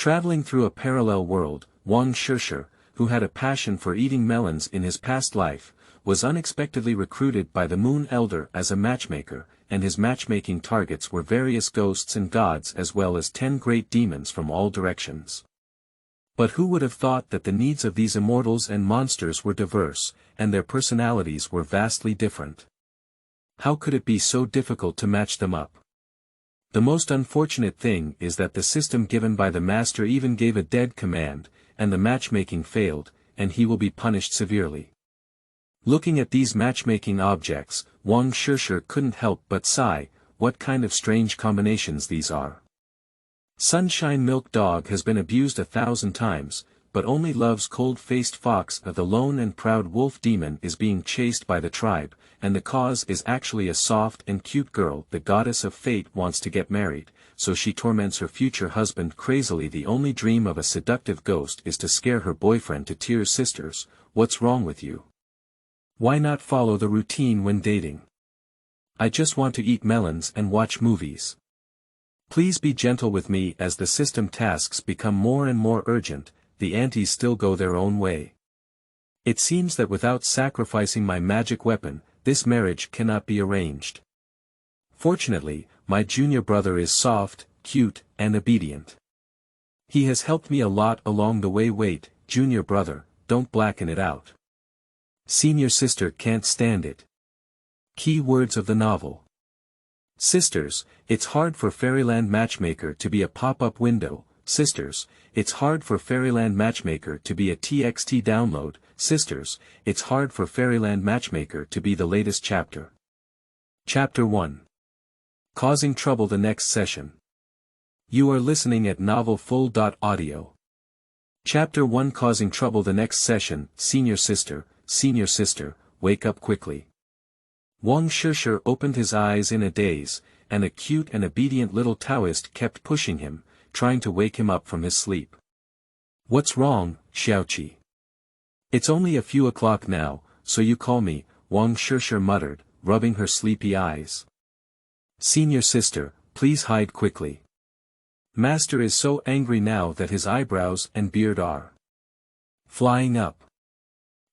Traveling through a parallel world, Wang Shishi, who had a passion for eating melons in his past life, was unexpectedly recruited by the Moon Elder as a matchmaker, and his matchmaking targets were various ghosts and gods as well as 10 great demons from all directions. But who would have thought that the needs of these immortals and monsters were diverse, and their personalities were vastly different? How could it be so difficult to match them up? The most unfortunate thing is that the system given by the master even gave a dead command, and the matchmaking failed, and he will be punished severely. Looking at these matchmaking objects, Wang Shishi couldn't help but sigh, what kind of strange combinations these are. Sunshine Milk Dog has been abused 1,000 times, but only Love's cold-faced fox of the lone and proud wolf demon is being chased by the tribe, and the cause is actually a soft and cute girl. The goddess of fate wants to get married, so she torments her future husband crazily. The only dream of a seductive ghost is to scare her boyfriend to tears. Sisters, what's wrong with you? Why not follow the routine when dating? I just want to eat melons and watch movies. Please be gentle with me as the system tasks become more and more urgent. The aunties still go their own way. It seems that without sacrificing my magic weapon, this marriage cannot be arranged. Fortunately, my junior brother is soft, cute, and obedient. He has helped me a lot along the way. Wait, junior brother, don't blacken it out. Senior sister can't stand it. Key words of the novel. Sisters, it's hard for Fairyland Matchmaker to be a pop-up window. Sisters, it's hard for Fairyland Matchmaker to be a TXT download. Sisters, it's hard for Fairyland Matchmaker to be the latest chapter. Chapter 1. Causing Trouble. The next session. You are listening at novelfull.audio. Chapter 1. Causing Trouble. The next session. Senior sister, wake up quickly. Wang Shishi opened his eyes in a daze, and a cute and obedient little Taoist kept pushing him, trying to wake him up from his sleep. What's wrong, Xiaoqi? It's only a few o'clock now, so you call me, Wang Shishi muttered, rubbing her sleepy eyes. Senior sister, please hide quickly. Master is so angry now that his eyebrows and beard are flying up.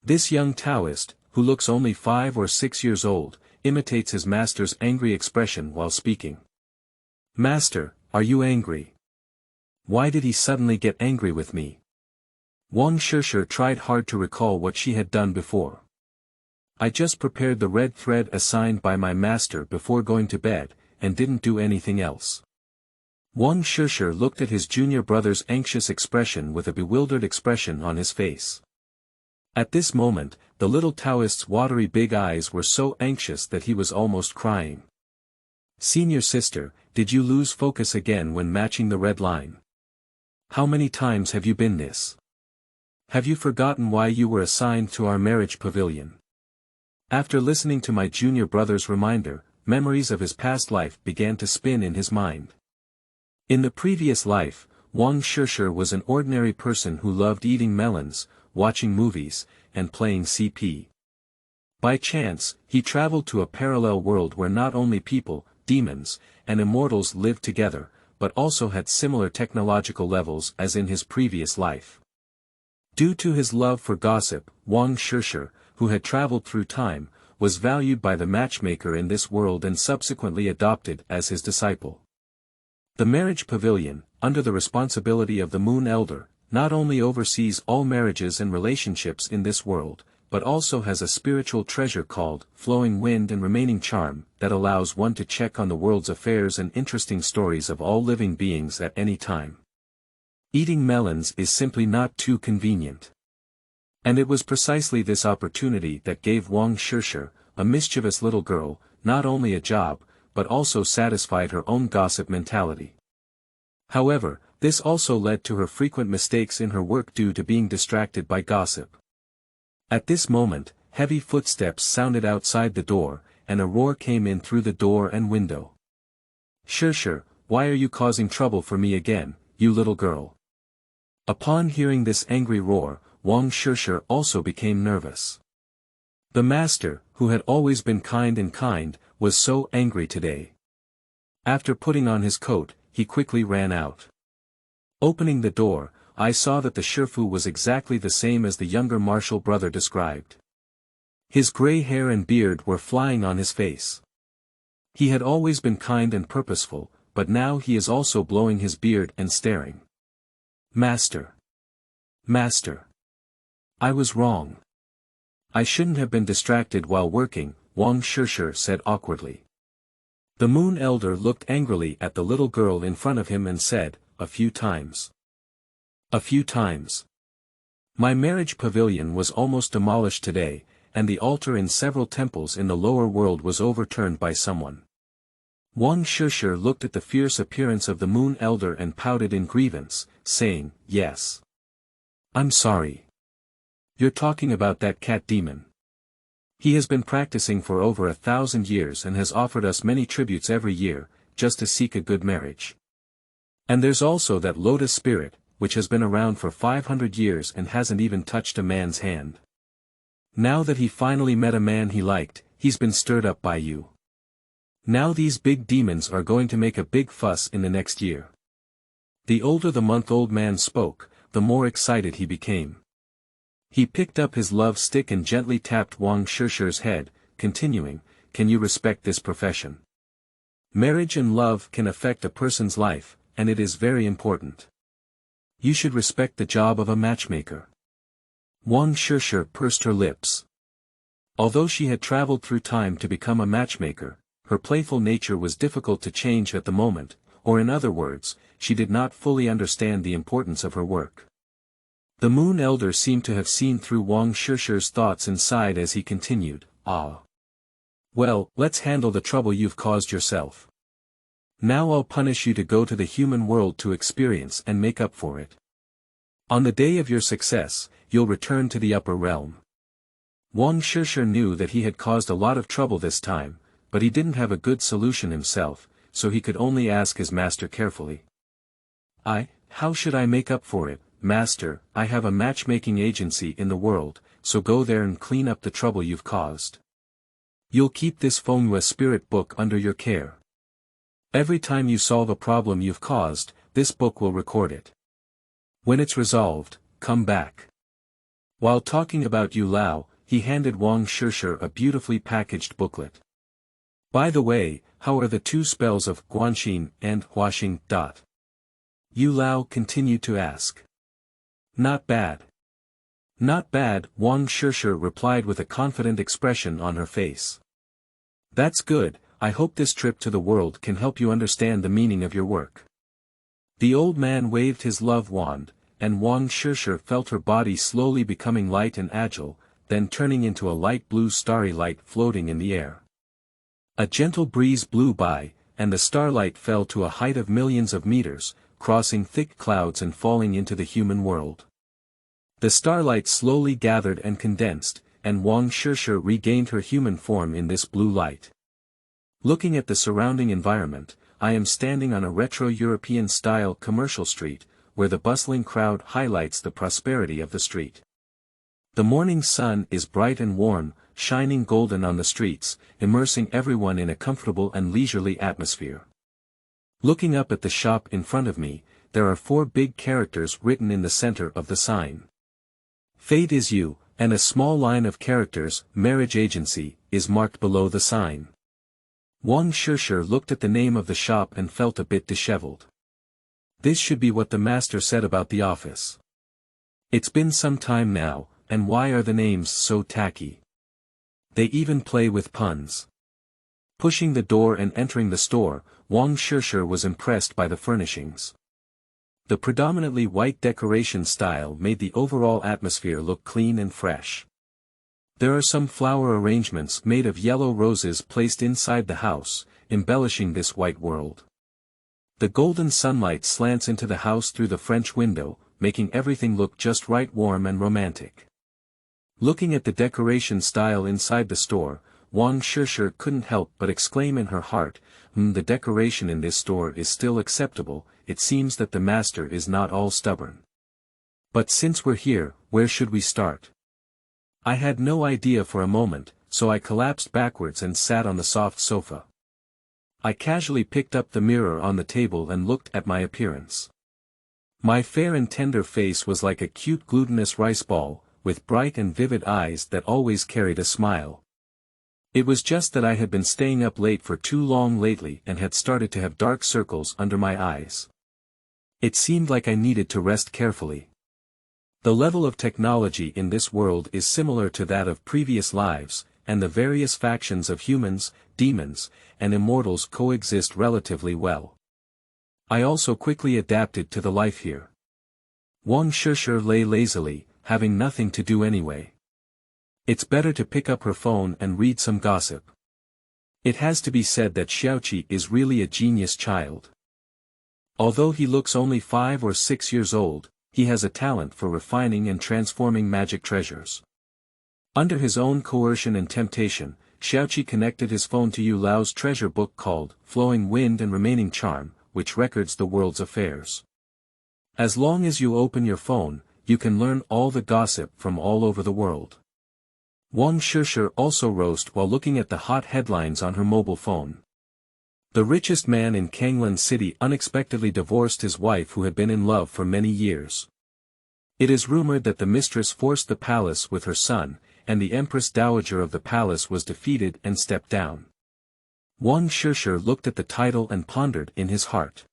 This young Taoist, who looks only 5 or 6 years old, imitates his master's angry expression while speaking. Master, are you angry? Why did he suddenly get angry with me? Wang Shishi tried hard to recall what she had done before. I just prepared the red thread assigned by my master before going to bed, and didn't do anything else. Wang Shishi looked at his junior brother's anxious expression with a bewildered expression on his face. At this moment, the little Taoist's watery big eyes were so anxious that he was almost crying. Senior sister, did you lose focus again when matching the red line? How many times have you been this? Have you forgotten why you were assigned to our marriage pavilion? After listening to my junior brother's reminder, memories of his past life began to spin in his mind. In the previous life, Wang Shishi was an ordinary person who loved eating melons, watching movies, and playing CP. By chance, he traveled to a parallel world where not only people, demons, and immortals lived together, but also had similar technological levels as in his previous life. Due to his love for gossip, Wang Shishi, who had traveled through time, was valued by the matchmaker in this world and subsequently adopted as his disciple. The marriage pavilion, under the responsibility of the Moon Elder, not only oversees all marriages and relationships in this world, but also has a spiritual treasure called Flowing Wind and Remaining Charm that allows one to check on the world's affairs and interesting stories of all living beings at any time. Eating melons is simply not too convenient. And it was precisely this opportunity that gave Wang Shishi, a mischievous little girl, not only a job, but also satisfied her own gossip mentality. However, this also led to her frequent mistakes in her work due to being distracted by gossip. At this moment, heavy footsteps sounded outside the door, and a roar came in through the door and window. Shishi, why are you causing trouble for me again, you little girl? Upon hearing this angry roar, Wang Shishi also became nervous. The master, who had always been kind, was so angry today. After putting on his coat, he quickly ran out. Opening the door, I saw that the Shifu was exactly the same as the younger martial brother described. His gray hair and beard were flying on his face. He had always been kind and purposeful, but now he is also blowing his beard and staring. Master. Master. I was wrong. I shouldn't have been distracted while working, Wang Shishi said awkwardly. The Moon Elder looked angrily at the little girl in front of him and said, "A few times. A few times. My marriage pavilion was almost demolished today, and the altar in several temples in the lower world was overturned by someone." Wang Shishi looked at the fierce appearance of the Moon Elder and pouted in grievance, saying, "Yes. I'm sorry. You're talking about that cat demon. He has been practicing for over 1,000 years and has offered us many tributes every year, just to seek a good marriage. And there's also that lotus spirit, which has been around for 500 years and hasn't even touched a man's hand. Now that he finally met a man he liked, he's been stirred up by you. Now these big demons are going to make a big fuss in the next year." The older the month-old man spoke, the more excited he became. He picked up his love stick and gently tapped Wang Shishi's head, continuing, "Can you respect this profession? Marriage and love can affect a person's life, and it is very important. You should respect the job of a matchmaker." Wang Shishi pursed her lips. Although she had traveled through time to become a matchmaker, her playful nature was difficult to change at the moment, or in other words, she did not fully understand the importance of her work. The Moon Elder seemed to have seen through Wang Shishi's thoughts and sighed as he continued, "Ah. Well, let's handle the trouble you've caused yourself. Now I'll punish you to go to the human world to experience and make up for it. On the day of your success, you'll return to the upper realm." Wang Shishi knew that he had caused a lot of trouble this time, but he didn't have a good solution himself, so he could only ask his master carefully. How should I make up for it, Master? I have a matchmaking agency in the world, so go there and clean up the trouble you've caused. You'll keep this Fengyue spirit book under your care. Every time you solve a problem you've caused, this book will record it. When it's resolved, come back." While talking about Yu Lao, he handed Wang Shishi a beautifully packaged booklet. "By the way, how are the two spells of Guanxin and Huaxing? Yu Lao continued to ask. "Not bad. Not bad," Wang Shishi replied with a confident expression on her face. "That's good. I hope this trip to the world can help you understand the meaning of your work." The old man waved his love wand, and Wang Shishi felt her body slowly becoming light and agile, then turning into a light blue starry light floating in the air. A gentle breeze blew by, and the starlight fell to a height of millions of meters, crossing thick clouds and falling into the human world. The starlight slowly gathered and condensed, and Wang Shishi regained her human form in this blue light. Looking at the surrounding environment, I am standing on a retro-European-style commercial street, where the bustling crowd highlights the prosperity of the street. The morning sun is bright and warm, shining golden on the streets, immersing everyone in a comfortable and leisurely atmosphere. Looking up at the shop in front of me, there are 4 big characters written in the center of the sign. "Fate is you," and a small line of characters, "Marriage Agency," is marked below the sign. Wang Shishi looked at the name of the shop and felt a bit disheveled. This should be what the master said about the office. It's been some time now, and why are the names so tacky? They even play with puns. Pushing the door and entering the store, Wang Shishi was impressed by the furnishings. The predominantly white decoration style made the overall atmosphere look clean and fresh. There are some flower arrangements made of yellow roses placed inside the house, embellishing this white world. The golden sunlight slants into the house through the French window, making everything look just right, warm and romantic. Looking at the decoration style inside the store, Wang Shishi couldn't help but exclaim in her heart, the decoration in this store is still acceptable, it seems that the master is not all stubborn. But since we're here, where should we start? I had no idea for a moment, so I collapsed backwards and sat on the soft sofa. I casually picked up the mirror on the table and looked at my appearance. My fair and tender face was like a cute glutinous rice ball, with bright and vivid eyes that always carried a smile. It was just that I had been staying up late for too long lately and had started to have dark circles under my eyes. It seemed like I needed to rest carefully. The level of technology in this world is similar to that of previous lives, and the various factions of humans, demons, and immortals coexist relatively well. I also quickly adapted to the life here. Wang Shishi lay lazily, having nothing to do anyway. It's better to pick up her phone and read some gossip. It has to be said that Xiaoqi is really a genius child. Although he looks only 5 or 6 years old, he has a talent for refining and transforming magic treasures. Under his own coercion and temptation, Xiaoqi connected his phone to Yu Lao's treasure book called Flowing Wind and Remaining Charm, which records the world's affairs. As long as you open your phone, you can learn all the gossip from all over the world. Wang Shishi also roused while looking at the hot headlines on her mobile phone. The richest man in Kanglan City unexpectedly divorced his wife who had been in love for many years. It is rumored that the mistress forced the palace with her son, and the Empress Dowager of the palace was defeated and stepped down. Wang Shishi looked at the title and pondered in his heart.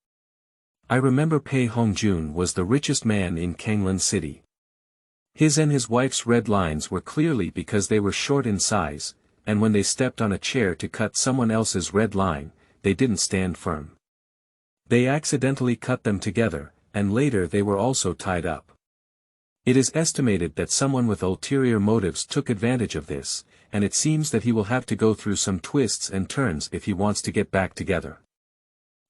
I remember Pei Hongjun was the richest man in Kanglan City. His and his wife's red lines were clearly because they were short in size, and when they stepped on a chair to cut someone else's red line, they didn't stand firm. They accidentally cut them together, and later they were also tied up. It is estimated that someone with ulterior motives took advantage of this, and it seems that he will have to go through some twists and turns if he wants to get back together.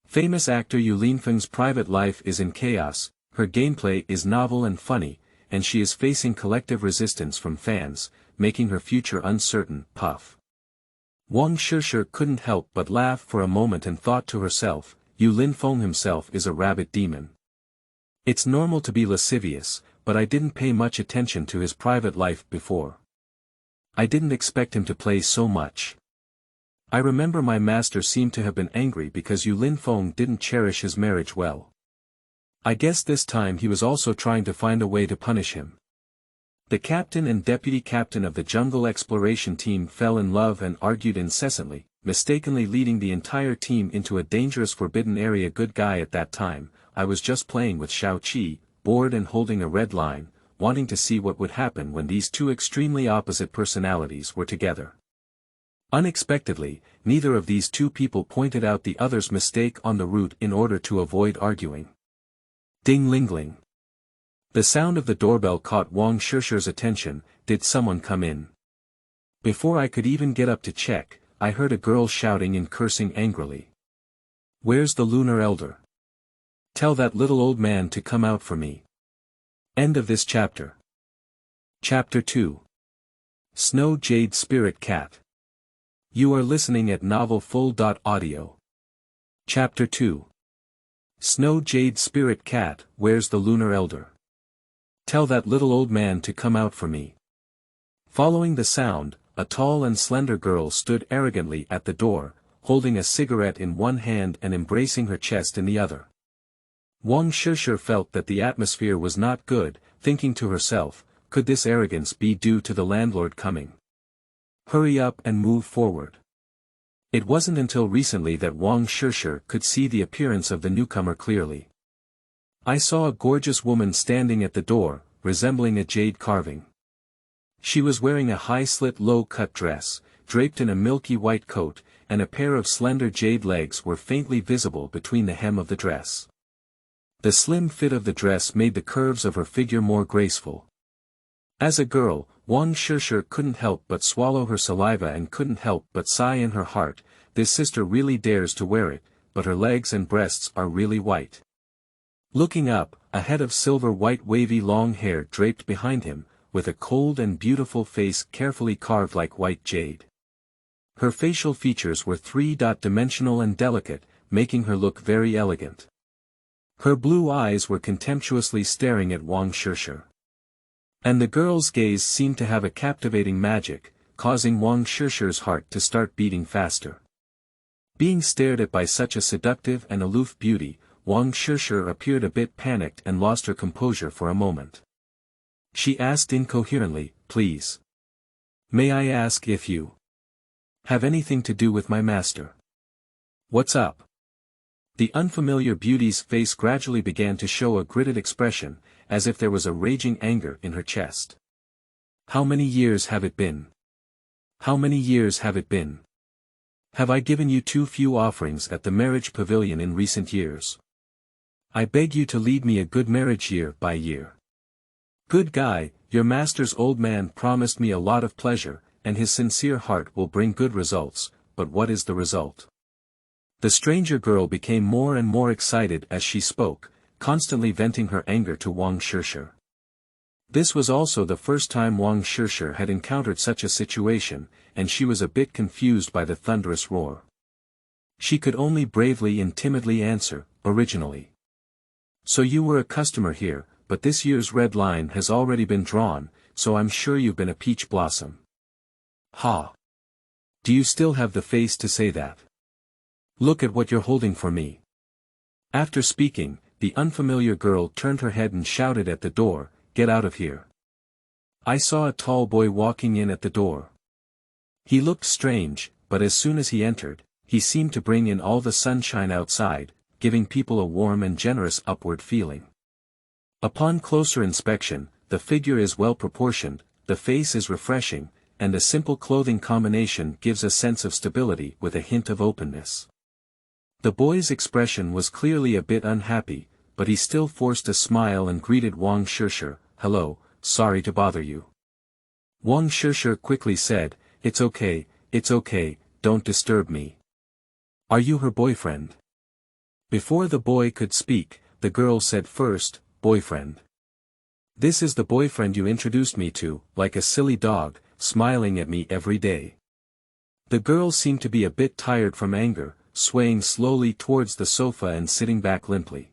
Famous actor Yu Linfeng's private life is in chaos, her gameplay is novel and funny, and she is facing collective resistance from fans, making her future uncertain. Puff. Wang Shishi couldn't help but laugh for a moment and thought to herself, Yu Linfeng himself is a rabbit demon. It's normal to be lascivious, but I didn't pay much attention to his private life before. I didn't expect him to play so much. I remember my master seemed to have been angry because Yu Linfeng didn't cherish his marriage well. I guess this time he was also trying to find a way to punish him. The captain and deputy captain of the jungle exploration team fell in love and argued incessantly, mistakenly leading the entire team into a dangerous forbidden area. Good guy at that time, I was just playing with Xiaoqi, bored and holding a red line, wanting to see what would happen when these two extremely opposite personalities were together. Unexpectedly, neither of these two people pointed out the other's mistake on the route in order to avoid arguing. Ding-ling-ling. The sound of the doorbell caught Wang Shishi's attention. Did someone come in? Before I could even get up to check, I heard a girl shouting and cursing angrily. Where's the lunar elder? Tell that little old man to come out for me. End of this chapter. Chapter 2. Snow Jade Spirit Cat. You are listening at novelfull.audio. Chapter 2. Snow Jade Spirit Cat, where's the lunar elder? Tell that little old man to come out for me. Following the sound, a tall and slender girl stood arrogantly at the door, holding a cigarette in one hand and embracing her chest in the other. Wang Shishi felt that the atmosphere was not good, thinking to herself, could this arrogance be due to the landlord coming? Hurry up and move forward. It wasn't until recently that Wang Shishi could see the appearance of the newcomer clearly. I saw a gorgeous woman standing at the door, resembling a jade carving. She was wearing a high-slit low-cut dress, draped in a milky white coat, and a pair of slender jade legs were faintly visible between the hem of the dress. The slim fit of the dress made the curves of her figure more graceful. As a girl, Wang Shishi couldn't help but swallow her saliva and couldn't help but sigh in her heart, this sister really dares to wear it, but her legs and breasts are really white. Looking up, a head of silver-white wavy long hair draped behind him, with a cold and beautiful face carefully carved like white jade. Her facial features were three-dimensional and delicate, making her look very elegant. Her blue eyes were contemptuously staring at Wang Shishi. And the girl's gaze seemed to have a captivating magic, causing Wang Shishi's heart to start beating faster. Being stared at by such a seductive and aloof beauty, Wang Shishi appeared a bit panicked and lost her composure for a moment. She asked incoherently, please. May I ask if you have anything to do with my master? What's up? The unfamiliar beauty's face gradually began to show a gritted expression, as if there was a raging anger in her chest. How many years have it been? How many years have it been? Have I given you too few offerings at the marriage pavilion in recent years? I beg you to lead me a good marriage year by year. Good guy, your master's old man promised me a lot of pleasure, and his sincere heart will bring good results, but what is the result? The stranger girl became more and more excited as she spoke, constantly venting her anger to Wang Shishi. This was also the first time Wang Shishi had encountered such a situation, and she was a bit confused by the thunderous roar. She could only bravely and timidly answer, originally. So you were a customer here, but this year's red line has already been drawn, so I'm sure you've been a peach blossom. Ha! Do you still have the face to say that? Look at what you're holding for me. After speaking, the unfamiliar girl turned her head and shouted at the door, get out of here. I saw a tall boy walking in at the door. He looked strange, but as soon as he entered, he seemed to bring in all the sunshine outside, giving people a warm and generous upward feeling. Upon closer inspection, the figure is well proportioned, the face is refreshing, and a simple clothing combination gives a sense of stability with a hint of openness. The boy's expression was clearly a bit unhappy, but he still forced a smile and greeted Wang Shishi, hello, sorry to bother you. Wang Shishi quickly said, it's okay, don't disturb me. Are you her boyfriend? Before the boy could speak, the girl said first, boyfriend. This is the boyfriend you introduced me to, like a silly dog, smiling at me every day. The girl seemed to be a bit tired from anger, swaying slowly towards the sofa and sitting back limply.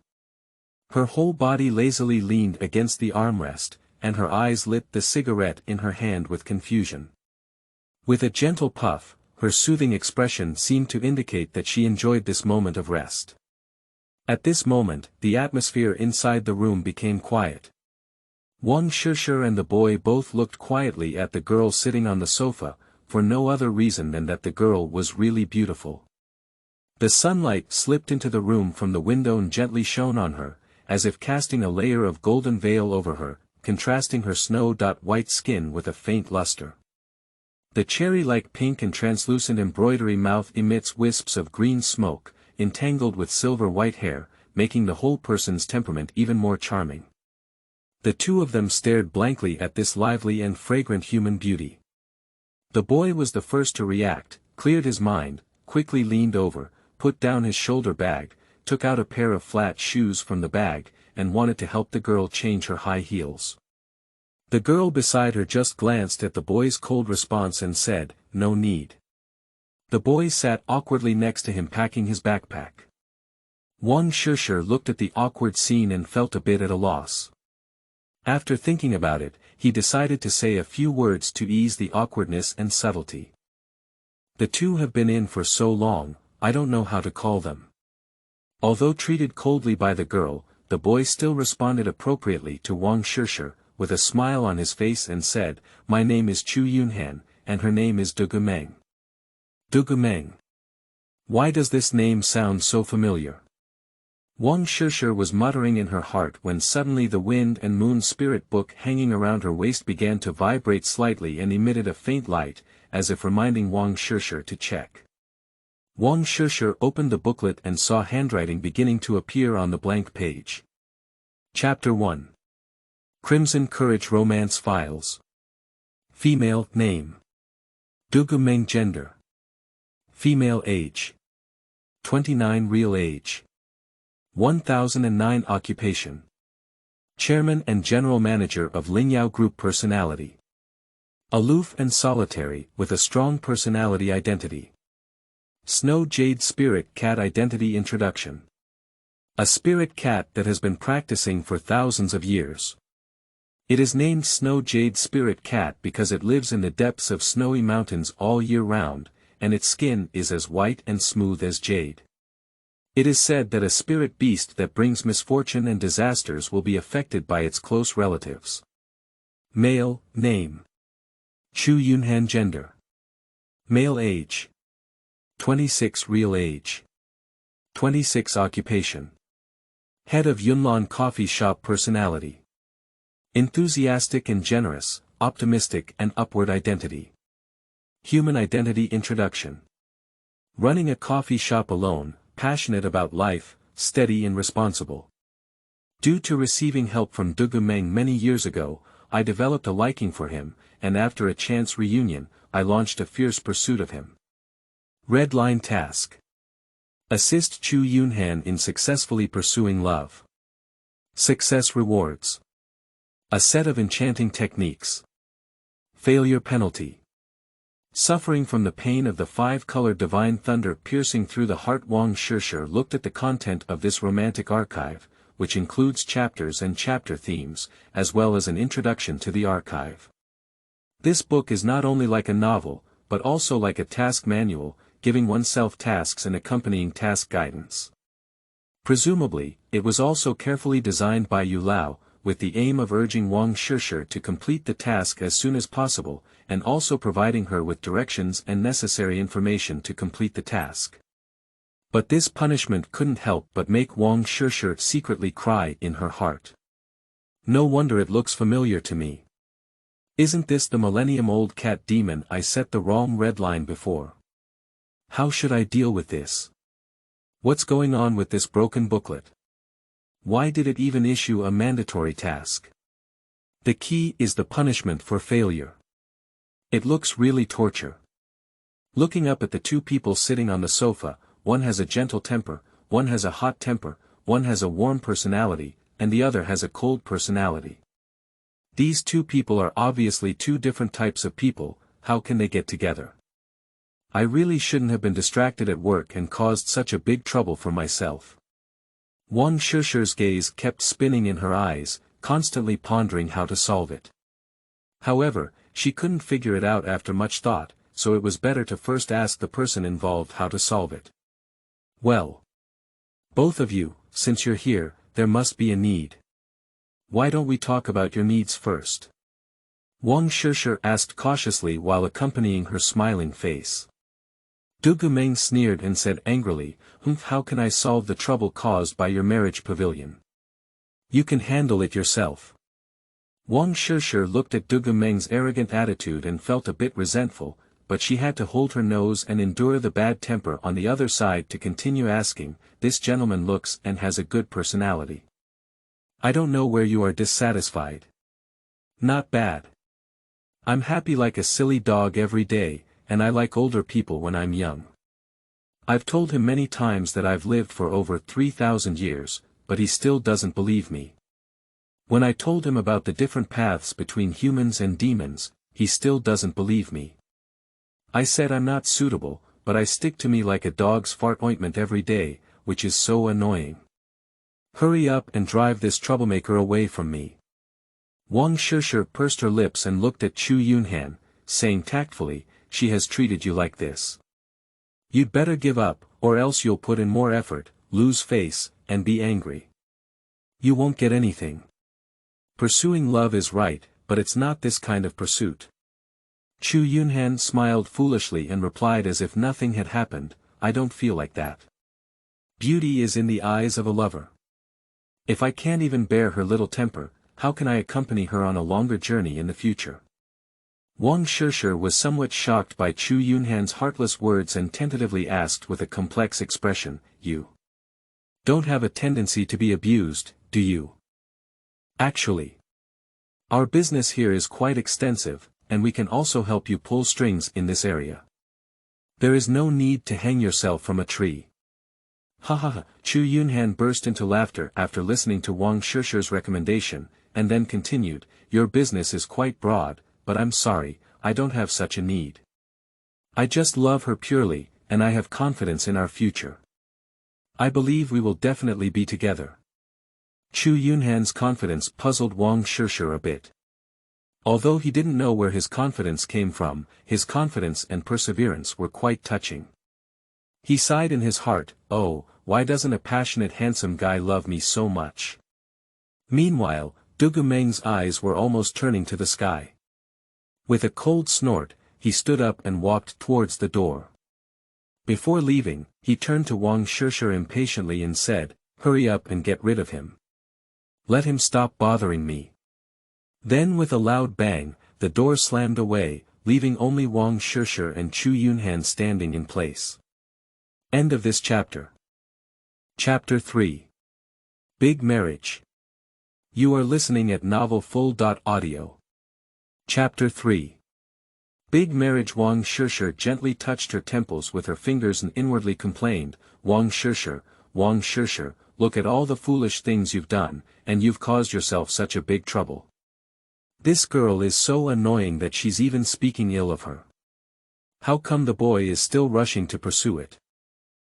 Her whole body lazily leaned against the armrest, and her eyes lit the cigarette in her hand with confusion. With a gentle puff, her soothing expression seemed to indicate that she enjoyed this moment of rest. At this moment, the atmosphere inside the room became quiet. Wang Shishi and the boy both looked quietly at the girl sitting on the sofa, for no other reason than that the girl was really beautiful. The sunlight slipped into the room from the window and gently shone on her, as if casting a layer of golden veil over her, contrasting her snow-white skin with a faint luster. The cherry-like pink and translucent embroidery mouth emits wisps of green smoke, entangled with silver-white hair, making the whole person's temperament even more charming. The two of them stared blankly at this lively and fragrant human beauty. The boy was the first to react, cleared his mind, quickly leaned over, put down his shoulder bag, took out a pair of flat shoes from the bag, and wanted to help the girl change her high heels. The girl beside her just glanced at the boy's cold response and said, no need. The boy sat awkwardly next to him packing his backpack. Wang Shishi looked at the awkward scene and felt a bit at a loss. After thinking about it, he decided to say a few words to ease the awkwardness and subtlety. The two have been in for so long, I don't know how to call them. Although treated coldly by the girl, the boy still responded appropriately to Wang Shishi, with a smile on his face and said, my name is Chu Yunhan, and her name is Dugumeng. Dugumeng. Why does this name sound so familiar? Wang Shishi was muttering in her heart when suddenly the wind and moon spirit book hanging around her waist began to vibrate slightly and emitted a faint light, as if reminding Wang Shishi to check. Wang Shishi opened the booklet and saw handwriting beginning to appear on the blank page. Chapter 1. Crimson Courage Romance Files. Female name. Dugumeng gender. Female age. 29 real age. 1009 occupation. Chairman and General Manager of Lingyao Group personality. Aloof and solitary, with a strong personality identity. Snow Jade Spirit Cat Identity Introduction. A spirit cat that has been practicing for thousands of years. It is named Snow Jade Spirit Cat because it lives in the depths of snowy mountains all year round, and its skin is as white and smooth as jade. It is said that a spirit beast that brings misfortune and disasters will be affected by its close relatives. Male, name. Chu Yunhan gender. Male age. 26 real age. 26 occupation. Head of Yunlan coffee shop personality. Enthusiastic and generous, optimistic and upward identity. Human identity introduction. Running a coffee shop alone, passionate about life, steady and responsible. Due to receiving help from Dugu Meng many years ago, I developed a liking for him, and after a chance reunion, I launched a fierce pursuit of him. Red line task. Assist Chu Yunhan in successfully pursuing love. Success rewards. A set of enchanting techniques. Failure penalty. Suffering from the pain of the five-colored divine thunder piercing through the heart, Wang Shishi looked at the content of this romantic archive, which includes chapters and chapter themes, as well as an introduction to the archive. This book is not only like a novel, but also like a task manual, giving oneself tasks and accompanying task guidance. Presumably, it was also carefully designed by Yu Lao, with the aim of urging Wang Shishi to complete the task as soon as possible, and also providing her with directions and necessary information to complete the task. But this punishment couldn't help but make Wang Shishi secretly cry in her heart. No wonder it looks familiar to me. Isn't this the millennium-old cat demon I set the wrong red line before? How should I deal with this? What's going on with this broken booklet? Why did it even issue a mandatory task? The key is the punishment for failure. It looks really torture. Looking up at the two people sitting on the sofa, one has a gentle temper, one has a hot temper, one has a warm personality, and the other has a cold personality. These two people are obviously two different types of people. How can they get together? I really shouldn't have been distracted at work and caused such a big trouble for myself. Wang Shishi's gaze kept spinning in her eyes, constantly pondering how to solve it. However, she couldn't figure it out after much thought, so it was better to first ask the person involved how to solve it. Well, both of you, since you're here, there must be a need. Why don't we talk about your needs first? Wang Shishi asked cautiously while accompanying her smiling face. Dugu Meng sneered and said angrily, how can I solve the trouble caused by your marriage pavilion? You can handle it yourself. Wang Shishi looked at Dugu Meng's arrogant attitude and felt a bit resentful, but she had to hold her nose and endure the bad temper on the other side to continue asking, this gentleman looks and has a good personality. I don't know where you are dissatisfied. Not bad. I'm happy like a silly dog every day, and I like older people when I'm young. I've told him many times that I've lived for over 3,000 years, but he still doesn't believe me. When I told him about the different paths between humans and demons, he still doesn't believe me. I said I'm not suitable, but I stick to me like a dog's fart ointment every day, which is so annoying. Hurry up and drive this troublemaker away from me. Wang Shishi pursed her lips and looked at Chu Yunhan, saying tactfully, she has treated you like this. You'd better give up, or else you'll put in more effort, lose face, and be angry. You won't get anything. Pursuing love is right, but it's not this kind of pursuit. Chu Yunhan smiled foolishly and replied as if nothing had happened, I don't feel like that. Beauty is in the eyes of a lover. If I can't even bear her little temper, how can I accompany her on a longer journey in the future? Wang Shishi was somewhat shocked by Chu Yunhan's heartless words and tentatively asked with a complex expression, you don't have a tendency to be abused, do you? Actually, our business here is quite extensive, and we can also help you pull strings in this area. There is no need to hang yourself from a tree. Ha ha ha, Chu Yunhan burst into laughter after listening to Wang Shishi's recommendation, and then continued, your business is quite broad, but I'm sorry, I don't have such a need. I just love her purely, and I have confidence in our future. I believe we will definitely be together. Chu Yunhan's confidence puzzled Wang Shishi a bit. Although he didn't know where his confidence came from, his confidence and perseverance were quite touching. He sighed in his heart, oh, why doesn't a passionate handsome guy love me so much? Meanwhile, Dugumeng's eyes were almost turning to the sky. With a cold snort, he stood up and walked towards the door. Before leaving, he turned to Wang Shishi impatiently and said, "Hurry up and get rid of him. Let him stop bothering me." Then with a loud bang, the door slammed away, leaving only Wang Shishi and Chu Yunhan standing in place. End of this chapter. Chapter 3. Big Marriage. You are listening at novelfull.audio. Chapter 3. Big Marriage. Wang Shishi gently touched her temples with her fingers and inwardly complained, Wang Shishi, look at all the foolish things you've done, and you've caused yourself such a big trouble. This girl is so annoying that she's even speaking ill of her. How come the boy is still rushing to pursue it?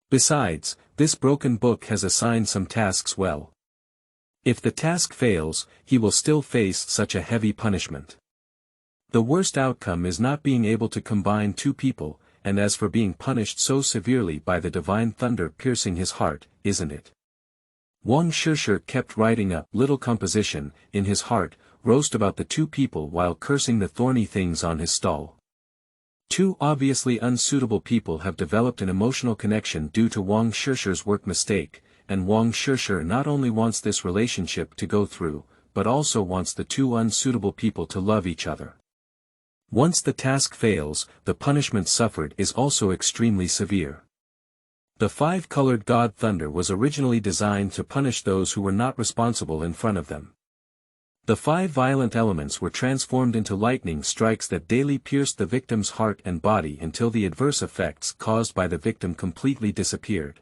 Besides, this broken book has assigned some tasks well. If the task fails, he will still face such a heavy punishment. The worst outcome is not being able to combine two people, and as for being punished so severely by the divine thunder piercing his heart, isn't it? Wang Shishi kept writing a little composition, in his heart, roast about the two people while cursing the thorny things on his stall. Two obviously unsuitable people have developed an emotional connection due to Wang Shishi's work mistake, and Wang Shishi not only wants this relationship to go through, but also wants the two unsuitable people to love each other. Once the task fails, the punishment suffered is also extremely severe. The five-colored god thunder was originally designed to punish those who were not responsible in front of them. The five violent elements were transformed into lightning strikes that daily pierced the victim's heart and body until the adverse effects caused by the victim completely disappeared.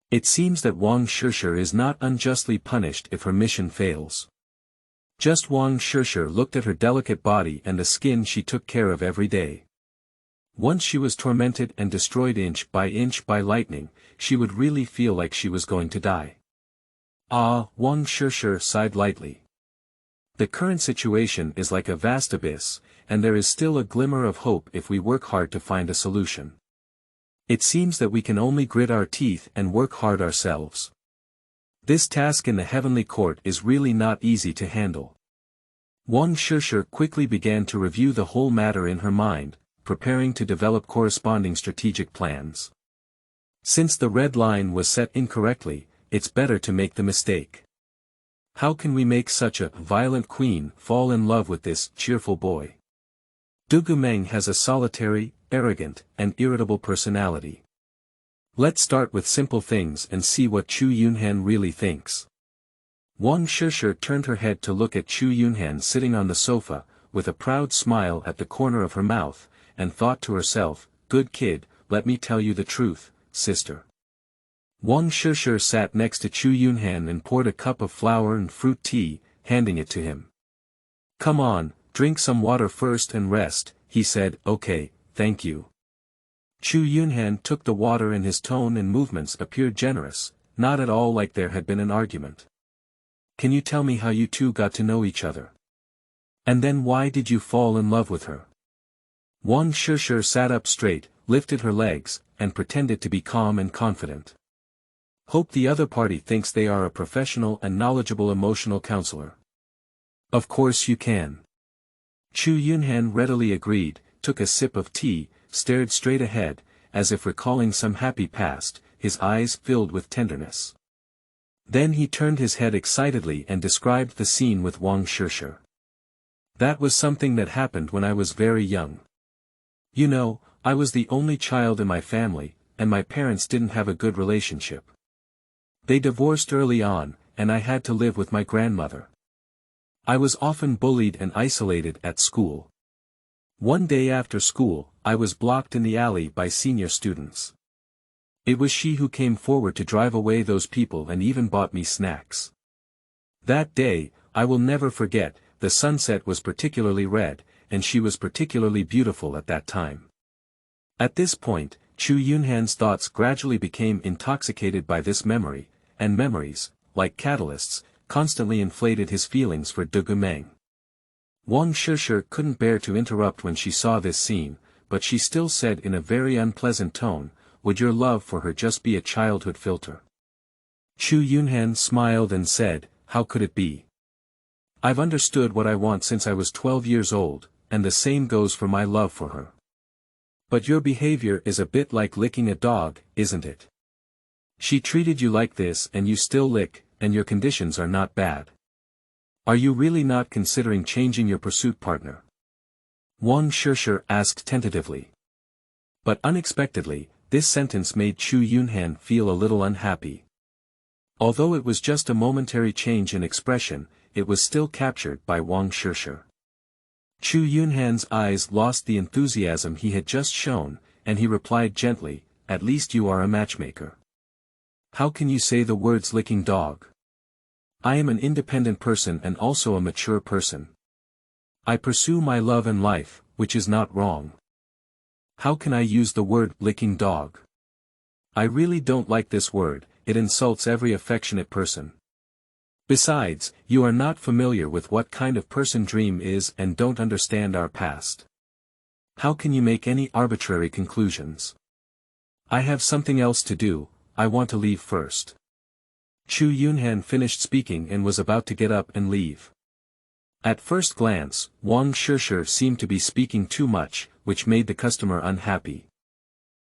It seems that Wang Shishi is not unjustly punished if her mission fails. Just Wang Shishi looked at her delicate body and the skin she took care of every day. Once she was tormented and destroyed inch by lightning, she would really feel like she was going to die. Ah, Wang Shishi sighed lightly. The current situation is like a vast abyss, and there is still a glimmer of hope if we work hard to find a solution. It seems that we can only grit our teeth and work hard ourselves. This task in the heavenly court is really not easy to handle. Wang Shishi quickly began to review the whole matter in her mind, preparing to develop corresponding strategic plans. Since the red line was set incorrectly, it's better to make the mistake. How can we make such a violent queen fall in love with this cheerful boy? Dugumeng has a solitary, arrogant, and irritable personality. Let's start with simple things and see what Chu Yunhan really thinks. Wang Shishi turned her head to look at Chu Yunhan sitting on the sofa, with a proud smile at the corner of her mouth, and thought to herself, "Good kid, let me tell you the truth, sister." Wang Shishi sat next to Chu Yunhan and poured a cup of flower and fruit tea, handing it to him. "Come on, drink some water first and rest," he said. "Okay, thank you." Chu Yunhan took the water and his tone and movements appeared generous, not at all like there had been an argument. "Can you tell me how you two got to know each other? And then why did you fall in love with her?" Wang Shishi sat up straight, lifted her legs, and pretended to be calm and confident. "Hope the other party thinks they are a professional and knowledgeable emotional counselor." "Of course you can." Chu Yunhan readily agreed, took a sip of tea, stared straight ahead, as if recalling some happy past, his eyes filled with tenderness. Then he turned his head excitedly and described the scene with Wang Shishi. "That was something that happened when I was very young. You know, I was the only child in my family, and my parents didn't have a good relationship. They divorced early on, and I had to live with my grandmother. I was often bullied and isolated at school. One day after school, I was blocked in the alley by senior students. It was she who came forward to drive away those people and even bought me snacks. That day, I will never forget, the sunset was particularly red, and she was particularly beautiful at that time." At this point, Chu Yunhan's thoughts gradually became intoxicated by this memory, and memories, like catalysts, constantly inflated his feelings for Dugumeng. Wang Shishi couldn't bear to interrupt when she saw this scene, but she still said in a very unpleasant tone, would your love for her just be a childhood filter? Chu Yunhan smiled and said, how could it be? I've understood what I want since I was 12 years old, and the same goes for my love for her. But your behavior is a bit like licking a dog, isn't it? She treated you like this and you still lick, and your conditions are not bad. Are you really not considering changing your pursuit partner? Wang Shishi asked tentatively. But unexpectedly, this sentence made Chu Yunhan feel a little unhappy. Although it was just a momentary change in expression, it was still captured by Wang Shishi. Chu Yunhan's eyes lost the enthusiasm he had just shown, and he replied gently, at least you are a matchmaker. How can you say the words licking dog? I am an independent person and also a mature person. I pursue my love and life, which is not wrong. How can I use the word licking dog? I really don't like this word, it insults every affectionate person. Besides, you are not familiar with what kind of person Dream is and don't understand our past. How can you make any arbitrary conclusions? I have something else to do, I want to leave first. Chu Yunhan finished speaking and was about to get up and leave. At first glance, Wang Shishi seemed to be speaking too much, which made the customer unhappy.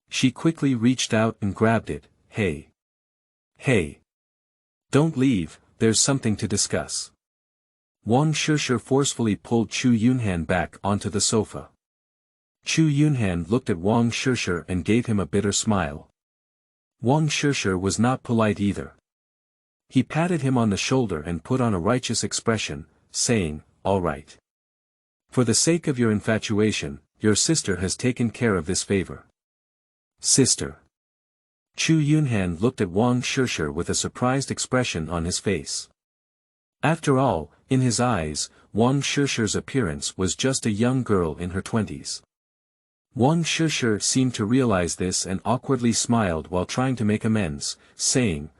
She quickly reached out and grabbed it, hey. Hey. Don't leave, there's something to discuss. Wang Shishi forcefully pulled Chu Yunhan back onto the sofa. Chu Yunhan looked at Wang Shishi and gave him a bitter smile. Wang Shishi was not polite either. He patted him on the shoulder and put on a righteous expression, saying, all right. For the sake of your infatuation, your sister has taken care of this favor. Sister. Chu Yunhan looked at Wang Shishi with a surprised expression on his face. After all, in his eyes, Wang Shishi's appearance was just a young girl in her 20s. Wang Shishi seemed to realize this and awkwardly smiled while trying to make amends, saying,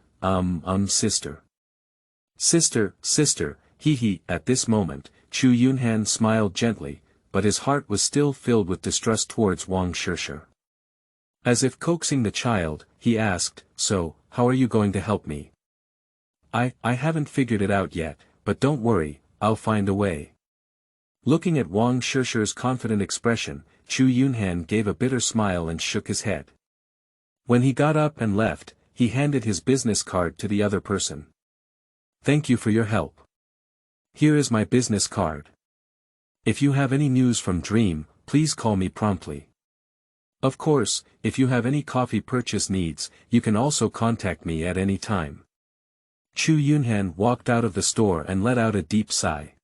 sister. Sister, hee. At this moment, Chu Yunhan smiled gently, but his heart was still filled with distrust towards Wang Shishi. As if coaxing the child, he asked, so, how are you going to help me? I haven't figured it out yet, but don't worry, I'll find a way. Looking at Wang Shishi's confident expression, Chu Yunhan gave a bitter smile and shook his head. When he got up and left, he handed his business card to the other person. Thank you for your help. Here is my business card. If you have any news from Dream, please call me promptly. Of course, if you have any coffee purchase needs, you can also contact me at any time. Chu Yunhan walked out of the store and let out a deep sigh.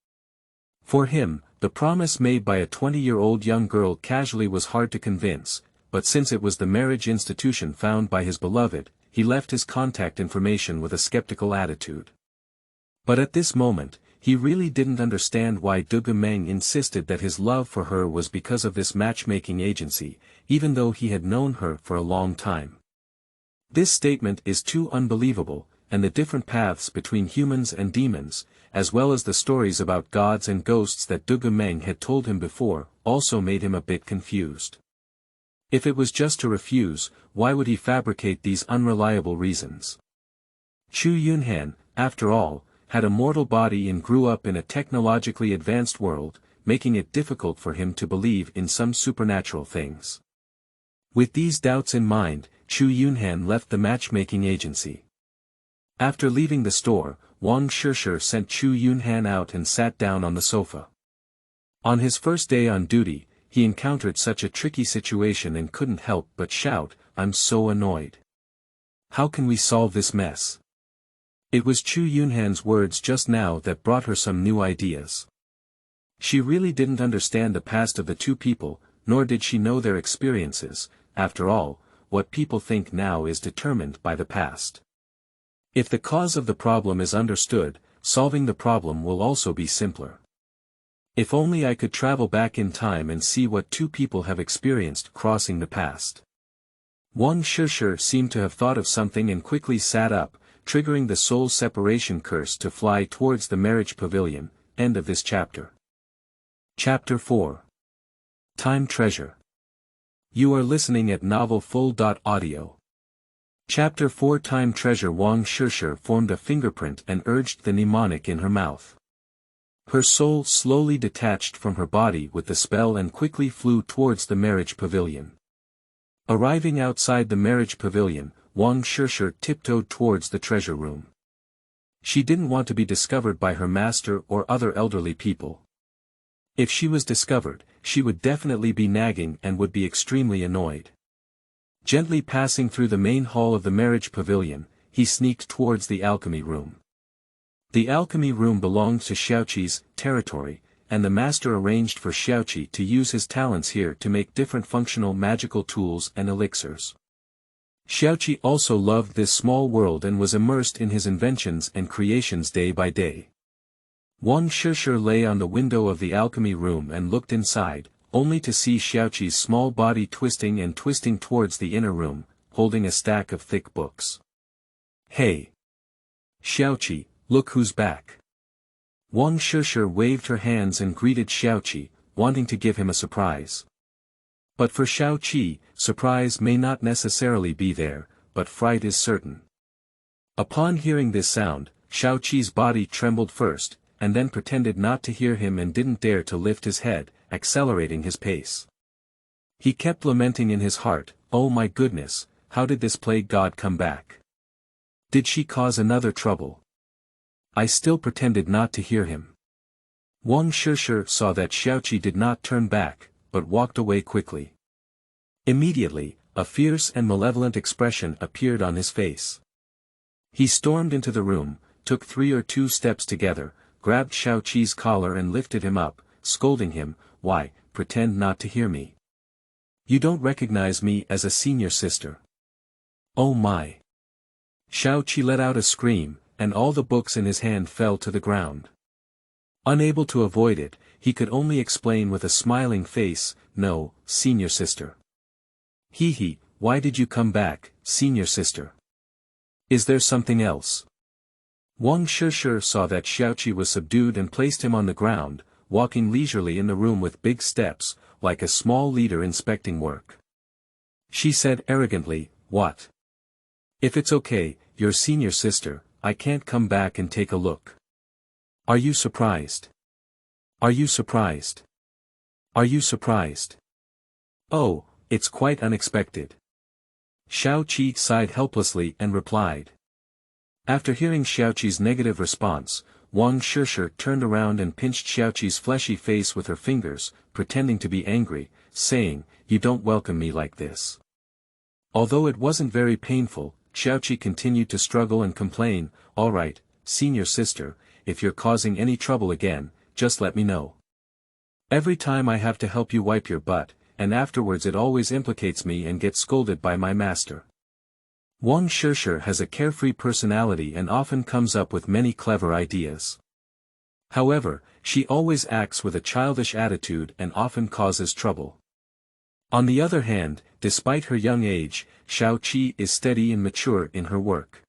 For him, the promise made by a 20-year-old young girl casually was hard to convince, but since it was the marriage institution found by his beloved, he left his contact information with a skeptical attitude. But at this moment, he really didn't understand why Dugu Meng insisted that his love for her was because of this matchmaking agency, even though he had known her for a long time. This statement is too unbelievable, and the different paths between humans and demons, as well as the stories about gods and ghosts that Dugu Meng had told him before, also made him a bit confused. If it was just to refuse, why would he fabricate these unreliable reasons? Chu Yunhan, after all, had a mortal body and grew up in a technologically advanced world, making it difficult for him to believe in some supernatural things. With these doubts in mind, Chu Yunhan left the matchmaking agency. After leaving the store, Wang Shishi sent Chu Yunhan out and sat down on the sofa. On his first day on duty, he encountered such a tricky situation and couldn't help but shout, I'm so annoyed. How can we solve this mess? It was Chu Yunhan's words just now that brought her some new ideas. She really didn't understand the past of the two people, nor did she know their experiences. After all, what people think now is determined by the past. If the cause of the problem is understood, solving the problem will also be simpler. If only I could travel back in time and see what two people have experienced crossing the past. Wang Shishi seemed to have thought of something and quickly sat up, triggering the soul separation curse to fly towards the marriage pavilion. End of this chapter. Chapter 4. Time Treasure. You are listening at Novel Full. Audio. Chapter 4 Time Treasure. Wang Shishi formed a fingerprint and urged the mnemonic in her mouth. Her soul slowly detached from her body with the spell and quickly flew towards the marriage pavilion. Arriving outside the marriage pavilion, Wang Shishi tiptoed towards the treasure room. She didn't want to be discovered by her master or other elderly people. If she was discovered, she would definitely be nagging and would be extremely annoyed. Gently passing through the main hall of the marriage pavilion, he sneaked towards the alchemy room. The alchemy room belonged to Xiaoqi's territory, and the master arranged for Xiaoqi to use his talents here to make different functional magical tools and elixirs. Xiaoqi also loved this small world and was immersed in his inventions and creations day by day. Wang Shishi lay on the window of the alchemy room and looked inside, only to see Xiaoqi's small body twisting and twisting towards the inner room, holding a stack of thick books. Hey! Xiaoqi, look who's back! Wang Shishi waved her hands and greeted Xiaoqi, wanting to give him a surprise. But for Xiaoqi, surprise may not necessarily be there, but fright is certain. Upon hearing this sound, Xiaoqi's body trembled first, and then pretended not to hear him and didn't dare to lift his head, accelerating his pace. He kept lamenting in his heart, "Oh my goodness, how did this plague god come back? Did she cause another trouble?" I still pretended not to hear him. Wang Shishi saw that Xiaoqi did not turn back, but walked away quickly. Immediately, a fierce and malevolent expression appeared on his face. He stormed into the room, took 3 or 2 steps together, grabbed Xiaoqi's collar and lifted him up, scolding him, "Why, pretend not to hear me? You don't recognize me as a senior sister." Oh my! Xiaoqi let out a scream, and all the books in his hand fell to the ground. Unable to avoid it, he could only explain with a smiling face, "No, senior sister." "Hee, why did you come back, senior sister? Is there something else?" Wang Shishi saw that Xiaoqi was subdued and placed him on the ground, walking leisurely in the room with big steps, like a small leader inspecting work. She said arrogantly, "What? If it's okay, your senior sister, I can't come back and take a look. Are you surprised? Are you surprised? Are you surprised? Oh, it's quite unexpected." Xiaoqi sighed helplessly and replied. After hearing Xiaoqi's negative response, Wang Shishi turned around and pinched Xiaoqi's fleshy face with her fingers, pretending to be angry, saying, "You don't welcome me like this." Although it wasn't very painful, Xiaoqi continued to struggle and complain, "All right, senior sister, if you're causing any trouble again, just let me know. Every time I have to help you wipe your butt, and afterwards it always implicates me and gets scolded by my master." Wang Shishi has a carefree personality and often comes up with many clever ideas. However, she always acts with a childish attitude and often causes trouble. On the other hand, despite her young age, Xiaoqi is steady and mature in her work.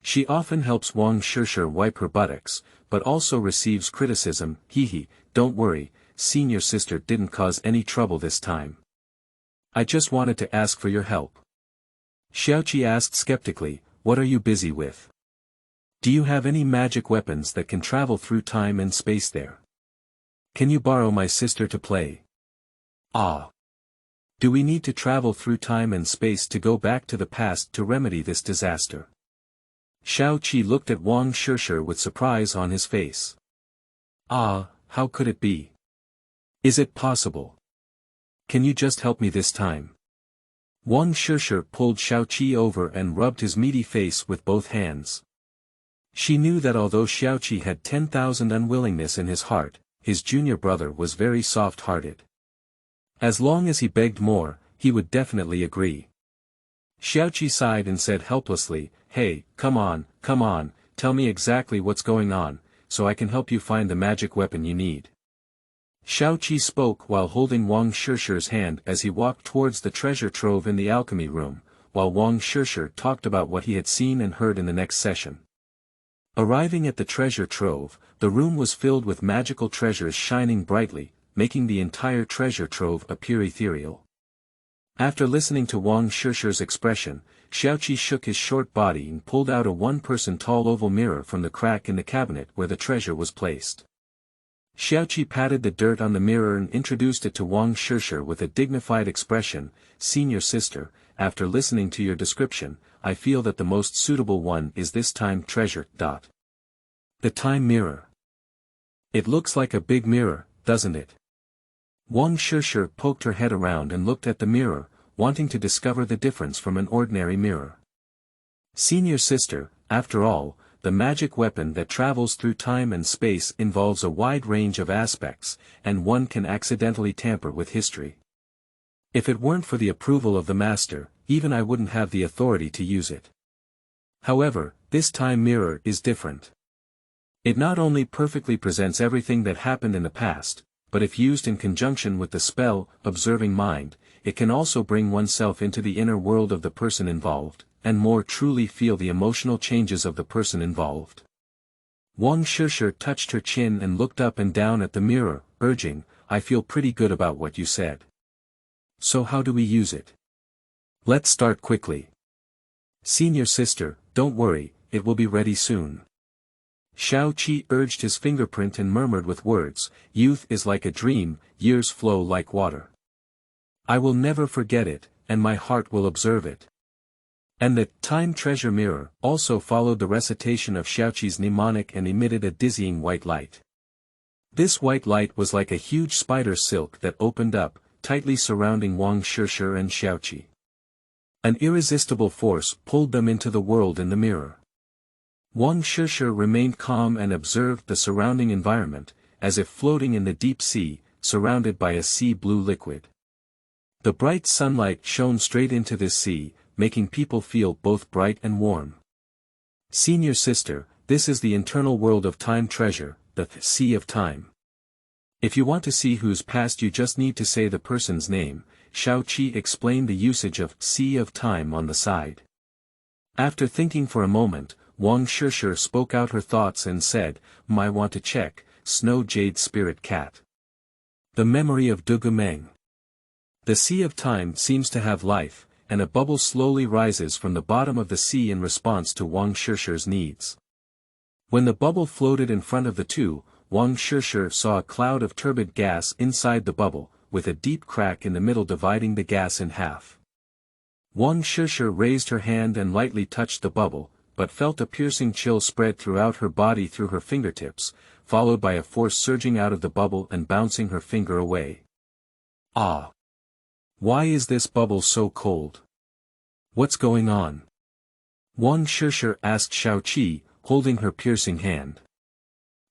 She often helps Wang Shishi wipe her buttocks, but also receives criticism. "Hee, don't worry, senior sister didn't cause any trouble this time. I just wanted to ask for your help." Xiaoqi asked skeptically, "What are you busy with? Do you have any magic weapons that can travel through time and space there? Can you borrow my sister to play?" "Ah. Do we need to travel through time and space to go back to the past to remedy this disaster?" Xiaoqi looked at Wang Shishi with surprise on his face. "Ah, how could it be? Is it possible? Can you just help me this time?" Wang Shishi pulled Xiaoqi over and rubbed his meaty face with both hands. She knew that although Xiaoqi had 10,000 unwillingness in his heart, his junior brother was very soft-hearted. As long as he begged more, he would definitely agree. Xiaoqi sighed and said helplessly, "Hey, come on, tell me exactly what's going on, so I can help you find the magic weapon you need." Xiaoqi spoke while holding Wang Shishi's hand as he walked towards the treasure trove in the alchemy room, while Wang Shishi talked about what he had seen and heard in the next session. Arriving at the treasure trove, the room was filled with magical treasures shining brightly, making the entire treasure trove appear ethereal. After listening to Wang Shishi's expression, Xiaoqi shook his short body and pulled out a one-person tall oval mirror from the crack in the cabinet where the treasure was placed. Xiaoqi patted the dirt on the mirror and introduced it to Wang Shishi with a dignified expression. Senior sister, after listening to your description, I feel that the most suitable one is this time treasure. The time mirror. It looks like a big mirror, doesn't it? Wang Shishi poked her head around and looked at the mirror, wanting to discover the difference from an ordinary mirror. Senior sister, after all, the magic weapon that travels through time and space involves a wide range of aspects, and one can accidentally tamper with history. If it weren't for the approval of the master, even I wouldn't have the authority to use it. However, this time mirror is different. It not only perfectly presents everything that happened in the past, but if used in conjunction with the spell, observing mind, it can also bring oneself into the inner world of the person involved, and more truly feel the emotional changes of the person involved. Wang Shishi touched her chin and looked up and down at the mirror, urging, I feel pretty good about what you said. So how do we use it? Let's start quickly. Senior sister, don't worry, it will be ready soon. Xiaoqi urged his fingerprint and murmured with words, youth is like a dream, years flow like water. I will never forget it, and my heart will observe it. And the time treasure mirror also followed the recitation of Xiaoqi's mnemonic and emitted a dizzying white light. This white light was like a huge spider silk that opened up, tightly surrounding Wang Shishi and Xiaoqi. An irresistible force pulled them into the world in the mirror. Wang Shishi remained calm and observed the surrounding environment, as if floating in the deep sea, surrounded by a sea blue liquid. The bright sunlight shone straight into this sea, making people feel both bright and warm. Senior sister, this is the internal world of time treasure, the Sea of Time. If you want to see who's past you just need to say the person's name. Xiaoqi explained the usage of Sea of Time on the side. After thinking for a moment, Wang Shishi spoke out her thoughts and said, I want to check, Snow Jade Spirit Cat. The memory of Dugumeng. The Sea of Time seems to have life, and a bubble slowly rises from the bottom of the sea in response to Wang Shishi's needs. When the bubble floated in front of the two, Wang Shishi saw a cloud of turbid gas inside the bubble, with a deep crack in the middle dividing the gas in half. Wang Shishi raised her hand and lightly touched the bubble, but felt a piercing chill spread throughout her body through her fingertips, followed by a force surging out of the bubble and bouncing her finger away. Ah! Why is this bubble so cold? What's going on? Wang Shishi asked Xiaoqi, holding her piercing hand.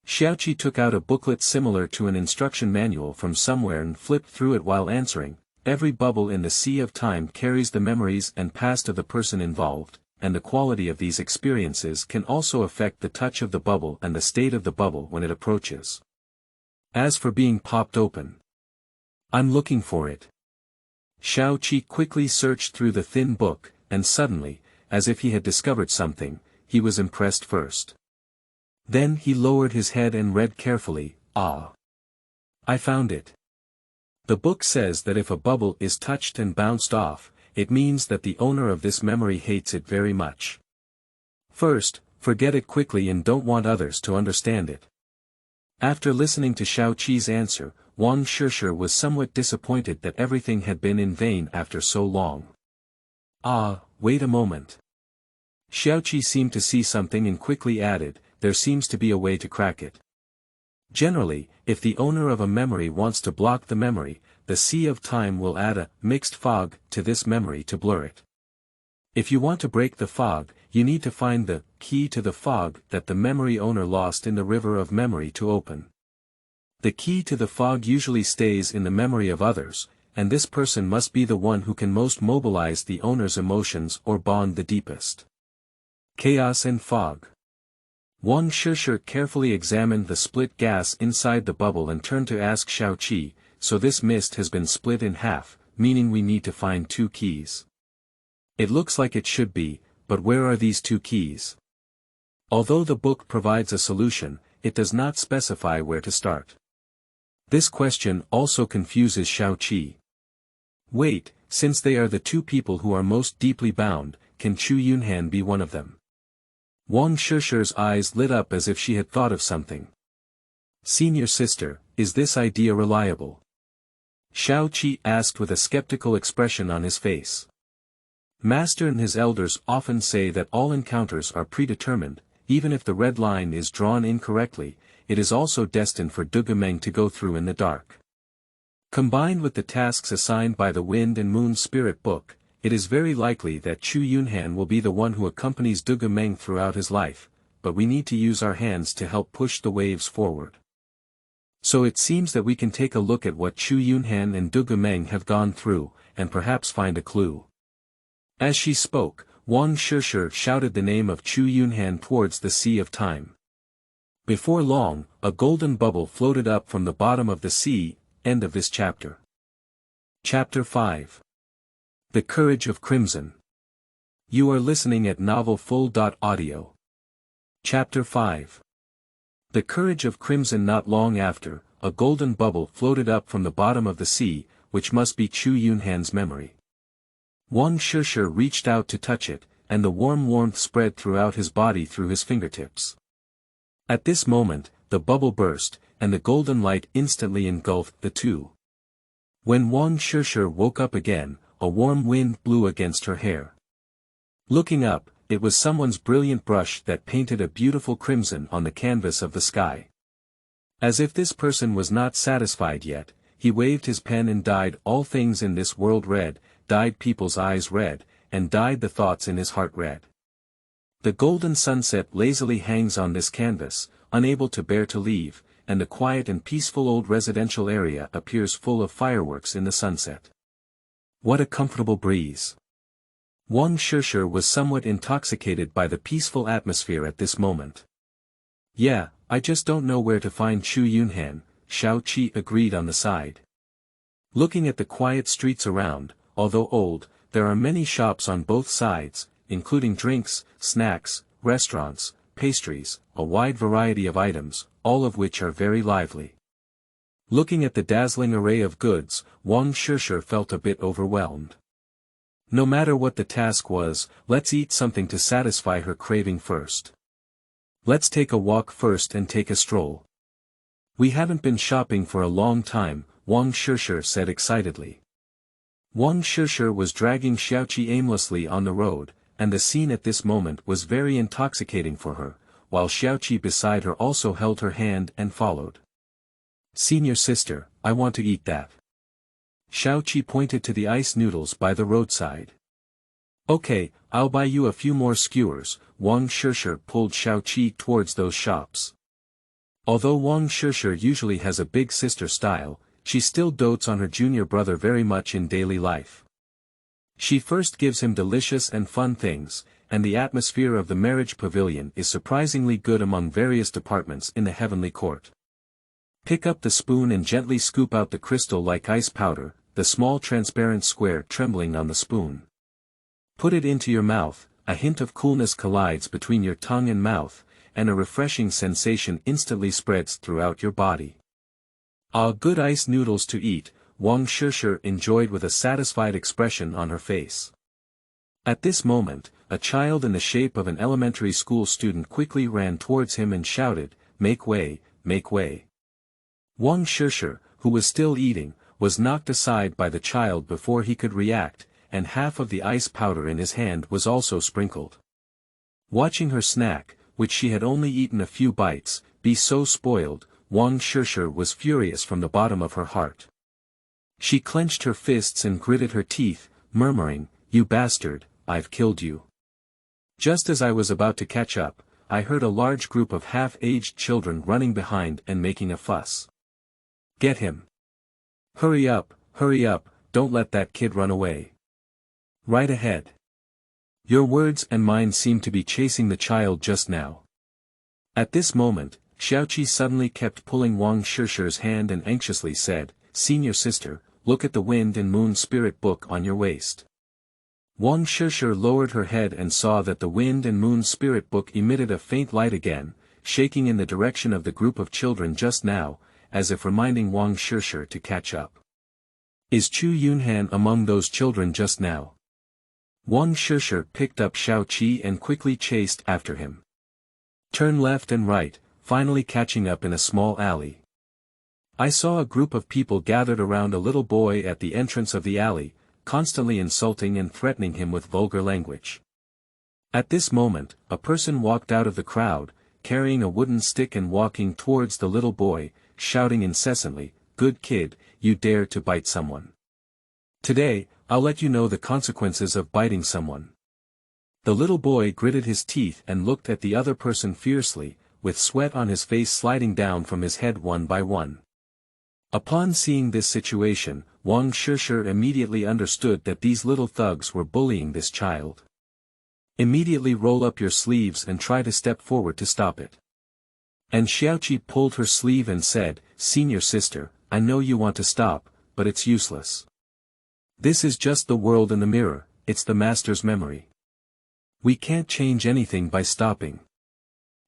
Xiaoqi took out a booklet similar to an instruction manual from somewhere and flipped through it while answering, every bubble in the Sea of Time carries the memories and past of the person involved, and the quality of these experiences can also affect the touch of the bubble and the state of the bubble when it approaches. As for being popped open, I'm looking for it. Xiaoqi quickly searched through the thin book, and suddenly, as if he had discovered something, he was impressed first. Then he lowered his head and read carefully, Ah! I found it. The book says that if a bubble is touched and bounced off, it means that the owner of this memory hates it very much. First, forget it quickly and don't want others to understand it. After listening to Xiaoqi's answer, Wang Shishi was somewhat disappointed that everything had been in vain after so long. Ah, wait a moment. Xiaoqi seemed to see something and quickly added, there seems to be a way to crack it. Generally, if the owner of a memory wants to block the memory, the Sea of Time will add a mixed fog to this memory to blur it. If you want to break the fog, you need to find the key to the fog that the memory owner lost in the river of memory to open. The key to the fog usually stays in the memory of others, and this person must be the one who can most mobilize the owner's emotions or bond the deepest. Chaos and fog. Wang Shishi carefully examined the split gas inside the bubble and turned to ask Xiaoqi, so this mist has been split in half, meaning we need to find two keys. It looks like it should be, but where are these two keys? Although the book provides a solution, it does not specify where to start. This question also confuses Xiaoqi. Wait, since they are the two people who are most deeply bound, can Chu Yunhan be one of them? Wang Shishi's eyes lit up as if she had thought of something. Senior sister, is this idea reliable? Xiao Qi asked with a skeptical expression on his face. Master and his elders often say that all encounters are predetermined, even if the red line is drawn incorrectly, it is also destined for Dugemeng to go through in the dark. Combined with the tasks assigned by the Wind and Moon Spirit Book, it is very likely that Chu Yunhan will be the one who accompanies Dugemeng throughout his life, but we need to use our hands to help push the waves forward. So it seems that we can take a look at what Chu Yunhan and Dugemeng have gone through, and perhaps find a clue. As she spoke, Wang Shishi shouted the name of Chu Yunhan towards the Sea of Time. Before long, a golden bubble floated up from the bottom of the sea. End of this chapter. Chapter 5. The Courage of Crimson. You are listening at novelfull.audio. Chapter 5. The Courage of Crimson. Not long after, a golden bubble floated up from the bottom of the sea, which must be Chu Yunhan's memory. Wang Shishi reached out to touch it, and the warm warmth spread throughout his body through his fingertips. At this moment, the bubble burst, and the golden light instantly engulfed the two. When Wang Shishi woke up again, a warm wind blew against her hair. Looking up, it was someone's brilliant brush that painted a beautiful crimson on the canvas of the sky. As if this person was not satisfied yet, he waved his pen and dyed all things in this world red, dyed people's eyes red, and dyed the thoughts in his heart red. The golden sunset lazily hangs on this canvas, unable to bear to leave, and the quiet and peaceful old residential area appears full of fireworks in the sunset. What a comfortable breeze! Wang Shishi was somewhat intoxicated by the peaceful atmosphere at this moment. Yeah, I just don't know where to find Chu Yunhan, Xiao Qi agreed on the side. Looking at the quiet streets around, although old, there are many shops on both sides, including drinks, snacks, restaurants, pastries, a wide variety of items, all of which are very lively. Looking at the dazzling array of goods, Wang Shishi felt a bit overwhelmed. No matter what the task was, let's eat something to satisfy her craving first. Let's take a walk first and take a stroll. We haven't been shopping for a long time, Wang Shishi said excitedly. Wang Shishi was dragging Xiaoqi aimlessly on the road, and the scene at this moment was very intoxicating for her, while Xiaoqi beside her also held her hand and followed. Senior sister, I want to eat that. Xiaoqi pointed to the ice noodles by the roadside. Okay, I'll buy you a few more skewers. Wang Shishi pulled Xiaoqi towards those shops. Although Wang Shishi usually has a big sister style, she still dotes on her junior brother very much in daily life. She first gives him delicious and fun things, and the atmosphere of the marriage pavilion is surprisingly good among various departments in the heavenly court. Pick up the spoon and gently scoop out the crystal like ice powder, the small transparent square trembling on the spoon. Put it into your mouth, a hint of coolness collides between your tongue and mouth, and a refreshing sensation instantly spreads throughout your body. Ah, good ice noodles to eat, Wang Shishi enjoyed with a satisfied expression on her face. At this moment, a child in the shape of an elementary school student quickly ran towards him and shouted, "Make way, make way." Wang Shishi, who was still eating, was knocked aside by the child before he could react, and half of the ice powder in his hand was also sprinkled. Watching her snack, which she had only eaten a few bites, be so spoiled, Wang Shishi was furious from the bottom of her heart. She clenched her fists and gritted her teeth, murmuring, "You bastard, I've killed you." Just as I was about to catch up, I heard a large group of half-aged children running behind and making a fuss. Get him. Hurry up, don't let that kid run away. Right ahead. Your words and mine seem to be chasing the child just now. At this moment, Xiaoqi suddenly kept pulling Wang Shishi's hand and anxiously said, "Senior sister, look at the Wind and Moon Spirit book on your waist." Wang Shishi lowered her head and saw that the Wind and Moon Spirit book emitted a faint light again, shaking in the direction of the group of children just now, as if reminding Wang Shishi to catch up. Is Chu Yunhan among those children just now? Wang Shishi picked up Xiaoqi and quickly chased after him. Turn left and right, finally catching up in a small alley. I saw a group of people gathered around a little boy at the entrance of the alley, constantly insulting and threatening him with vulgar language. At this moment, a person walked out of the crowd, carrying a wooden stick and walking towards the little boy, shouting incessantly, "Good kid, you dare to bite someone. Today, I'll let you know the consequences of biting someone." The little boy gritted his teeth and looked at the other person fiercely, with sweat on his face sliding down from his head one by one. Upon seeing this situation, Wang Shishi immediately understood that these little thugs were bullying this child. Immediately roll up your sleeves and try to step forward to stop it. And Xiaoqi pulled her sleeve and said, "Senior sister, I know you want to stop, but it's useless. This is just the world in the mirror, it's the master's memory. We can't change anything by stopping."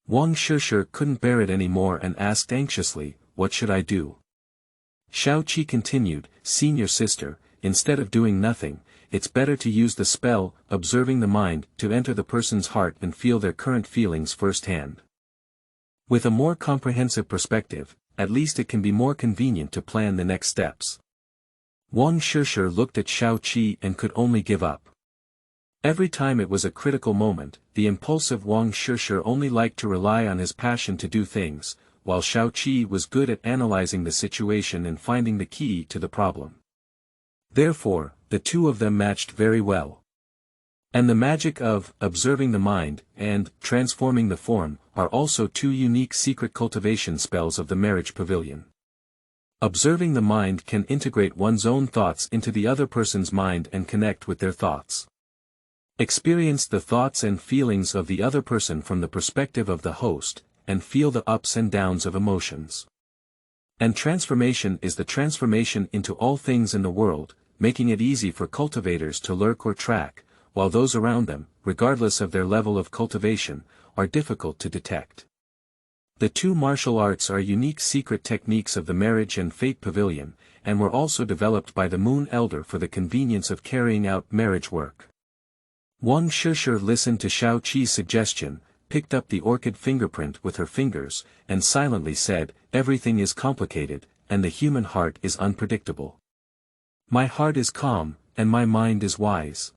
Wang Shishi couldn't bear it anymore and asked anxiously, "What should I do?" Xiaoqi continued, "Senior sister, instead of doing nothing, it's better to use the spell, observing the mind, to enter the person's heart and feel their current feelings firsthand. With a more comprehensive perspective, at least it can be more convenient to plan the next steps." Wang Shishi looked at Xiaoqi and could only give up. Every time it was a critical moment, the impulsive Wang Shishi only liked to rely on his passion to do things, while Xiaoqi was good at analyzing the situation and finding the key to the problem. Therefore, the two of them matched very well. And the magic of observing the mind and transforming the form are also two unique secret cultivation spells of the marriage pavilion. Observing the mind can integrate one's own thoughts into the other person's mind and connect with their thoughts. Experience the thoughts and feelings of the other person from the perspective of the host, and feel the ups and downs of emotions. And transformation is the transformation into all things in the world, making it easy for cultivators to lurk or track, while those around them, regardless of their level of cultivation, are difficult to detect. The two martial arts are unique secret techniques of the marriage and fate pavilion, and were also developed by the Moon Elder for the convenience of carrying out marriage work. Wang Shishi listened to Xiaoqi's suggestion, picked up the orchid fingerprint with her fingers, and silently said, "Everything is complicated, and the human heart is unpredictable. My heart is calm, and my mind is wise."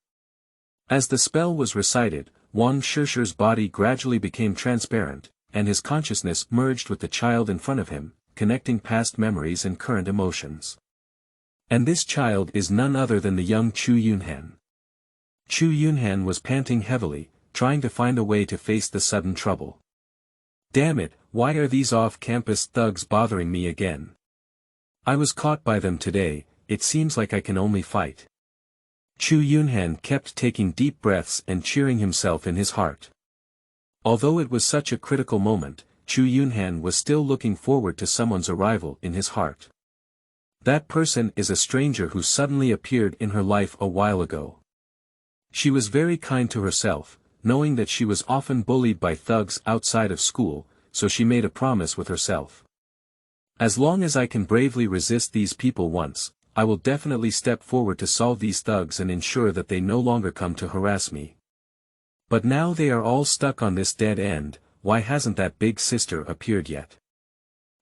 As the spell was recited, Wang Shishi's body gradually became transparent, and his consciousness merged with the child in front of him, connecting past memories and current emotions. And this child is none other than the young Chu Yunhan. Chu Yunhan was panting heavily, trying to find a way to face the sudden trouble. "Damn it, why are these off-campus thugs bothering me again? I was caught by them today, it seems like I can only fight." Chu Yunhan kept taking deep breaths and cheering himself in his heart. Although it was such a critical moment, Chu Yunhan was still looking forward to someone's arrival in his heart. That person is a stranger who suddenly appeared in her life a while ago. She was very kind to herself, knowing that she was often bullied by thugs outside of school, so she made a promise with herself. "As long as I can bravely resist these people once, I will definitely step forward to solve these thugs and ensure that they no longer come to harass me. But now they are all stuck on this dead end, why hasn't that big sister appeared yet?"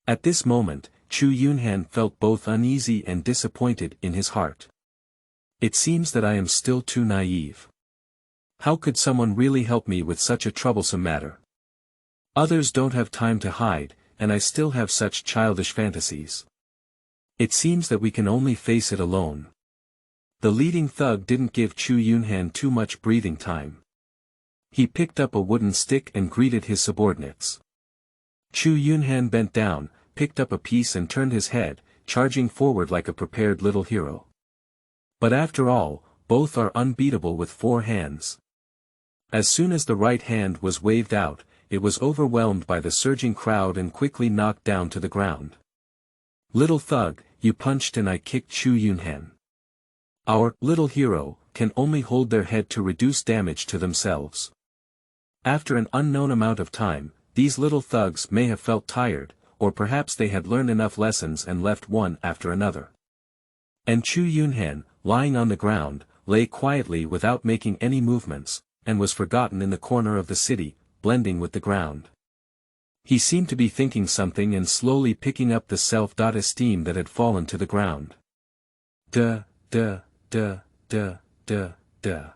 At this moment, Chu Yunhan felt both uneasy and disappointed in his heart. It seems that I am still too naive. How could someone really help me with such a troublesome matter? Others don't have time to hide, and I still have such childish fantasies. It seems that we can only face it alone. The leading thug didn't give Chu Yunhan too much breathing time. He picked up a wooden stick and greeted his subordinates. Chu Yunhan bent down, picked up a piece and turned his head, charging forward like a prepared little hero. But after all, both are unbeatable with 4 hands. As soon as the right hand was waved out, it was overwhelmed by the surging crowd and quickly knocked down to the ground. "Little thug, you punched and I kicked Chu Yunhan. Our little hero can only hold their head to reduce damage to themselves." After an unknown amount of time, these little thugs may have felt tired, or perhaps they had learned enough lessons and left one after another. And Chu Yunhan, lying on the ground, lay quietly without making any movements, and was forgotten in the corner of the city, blending with the ground. He seemed to be thinking something and slowly picking up the self-esteem that had fallen to the ground. Duh, duh, duh, duh, duh, duh.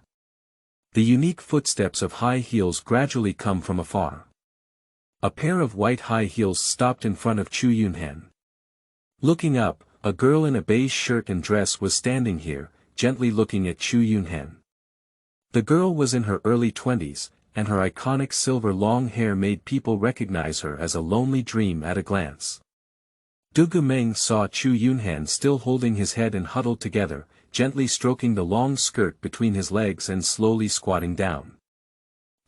The unique footsteps of high heels gradually come from afar. A pair of white high heels stopped in front of Chu Yunhan. Looking up, a girl in a beige shirt and dress was standing here, gently looking at Chu Yunhan. The girl was in her early 20s, and her iconic silver long hair made people recognize her as a lonely dream at a glance. Du Gumeng saw Chu Yunhan still holding his head and huddled together, gently stroking the long skirt between his legs and slowly squatting down.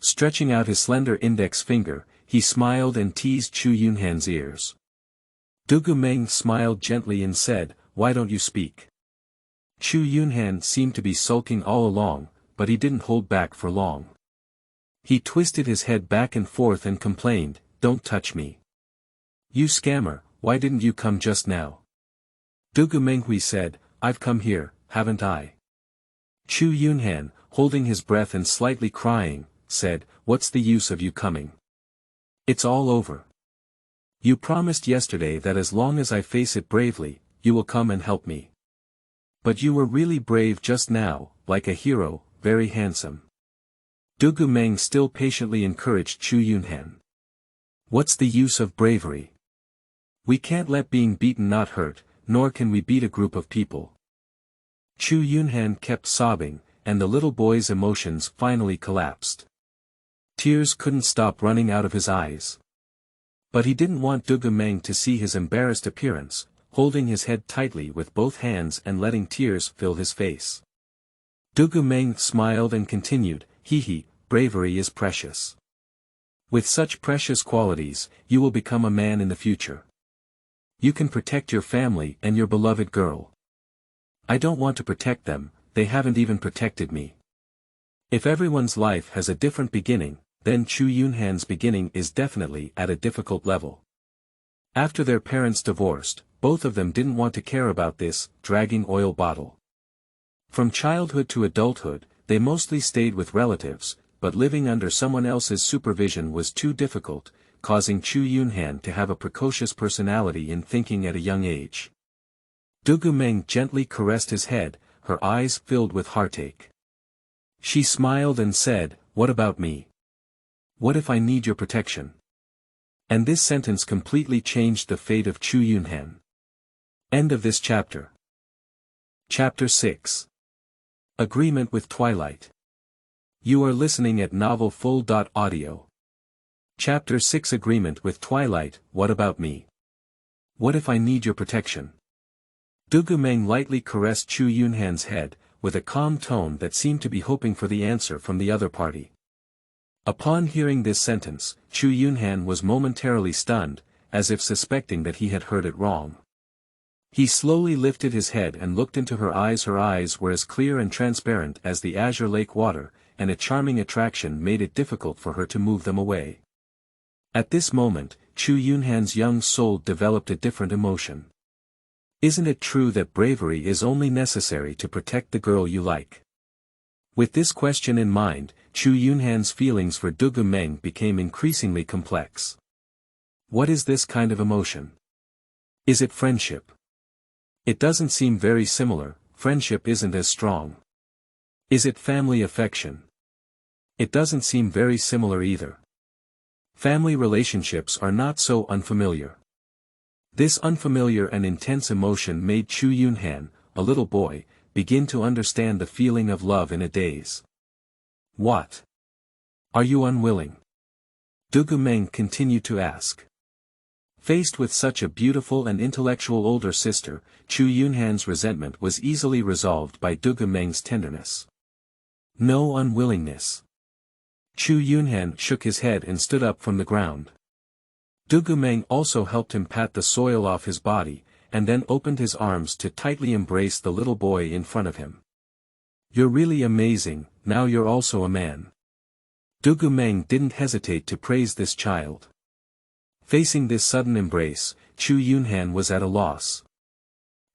Stretching out his slender index finger, he smiled and teased Chu Yunhan's ears. Du Gumeng smiled gently and said, "Why don't you speak?" Chu Yunhan seemed to be sulking all along, but he didn't hold back for long. He twisted his head back and forth and complained, "Don't touch me. You scammer, why didn't you come just now?" Du Gumenghui said, "I've come here, haven't I?" Chu Yunhan, holding his breath and slightly crying, said, "What's the use of you coming? It's all over. You promised yesterday that as long as I face it bravely, you will come and help me. But you were really brave just now, like a hero, very handsome." Du Gumeng still patiently encouraged Chu Yunhan. "What's the use of bravery? We can't let being beaten not hurt, nor can we beat a group of people." Chu Yunhan kept sobbing, and the little boy's emotions finally collapsed. Tears couldn't stop running out of his eyes. But he didn't want Du Gumeng to see his embarrassed appearance, holding his head tightly with both hands and letting tears fill his face. Du Gumeng smiled and continued, "Hee, bravery is precious. With such precious qualities, you will become a man in the future. You can protect your family and your beloved girl. I don't want to protect them, they haven't even protected me. If everyone's life has a different beginning, then Chu Yunhan's beginning is definitely at a difficult level." After their parents divorced, both of them didn't want to care about this dragging oil bottle. From childhood to adulthood, they mostly stayed with relatives, but living under someone else's supervision was too difficult, causing Chu Yunhan to have a precocious personality in thinking at a young age. Du Gumeng gently caressed his head, her eyes filled with heartache. She smiled and said, "What about me? What if I need your protection?" And this sentence completely changed the fate of Chu Yunhan. End of this chapter. Chapter 6. Agreement with Twilight. You are listening at novelfull.audio. Chapter 6. Agreement with Twilight. What about me? What if I need your protection? Du Gumeng lightly caressed Chu Yunhan's head, with a calm tone that seemed to be hoping for the answer from the other party. Upon hearing this sentence, Chu Yunhan was momentarily stunned, as if suspecting that he had heard it wrong. He slowly lifted his head and looked into her eyes. Her eyes were as clear and transparent as the azure lake water, and a charming attraction made it difficult for her to move them away. At this moment, Chu Yunhan's young soul developed a different emotion. Isn't it true that bravery is only necessary to protect the girl you like? With this question in mind, Chu Yunhan's feelings for Du Gumeng became increasingly complex. What is this kind of emotion? Is it friendship? It doesn't seem very similar, friendship isn't as strong. Is it family affection? It doesn't seem very similar either. Family relationships are not so unfamiliar. This unfamiliar and intense emotion made Chu Yunhan, a little boy, begin to understand the feeling of love in a daze. What? Are you unwilling? Du Gumeng continued to ask. Faced with such a beautiful and intellectual older sister, Chu Yunhan's resentment was easily resolved by Du Gumeng's tenderness. No unwillingness. Chu Yunhan shook his head and stood up from the ground. Du Gumeng also helped him pat the soil off his body, and then opened his arms to tightly embrace the little boy in front of him. You're really amazing, now you're also a man. Du Gumeng didn't hesitate to praise this child. Facing this sudden embrace, Chu Yunhan was at a loss.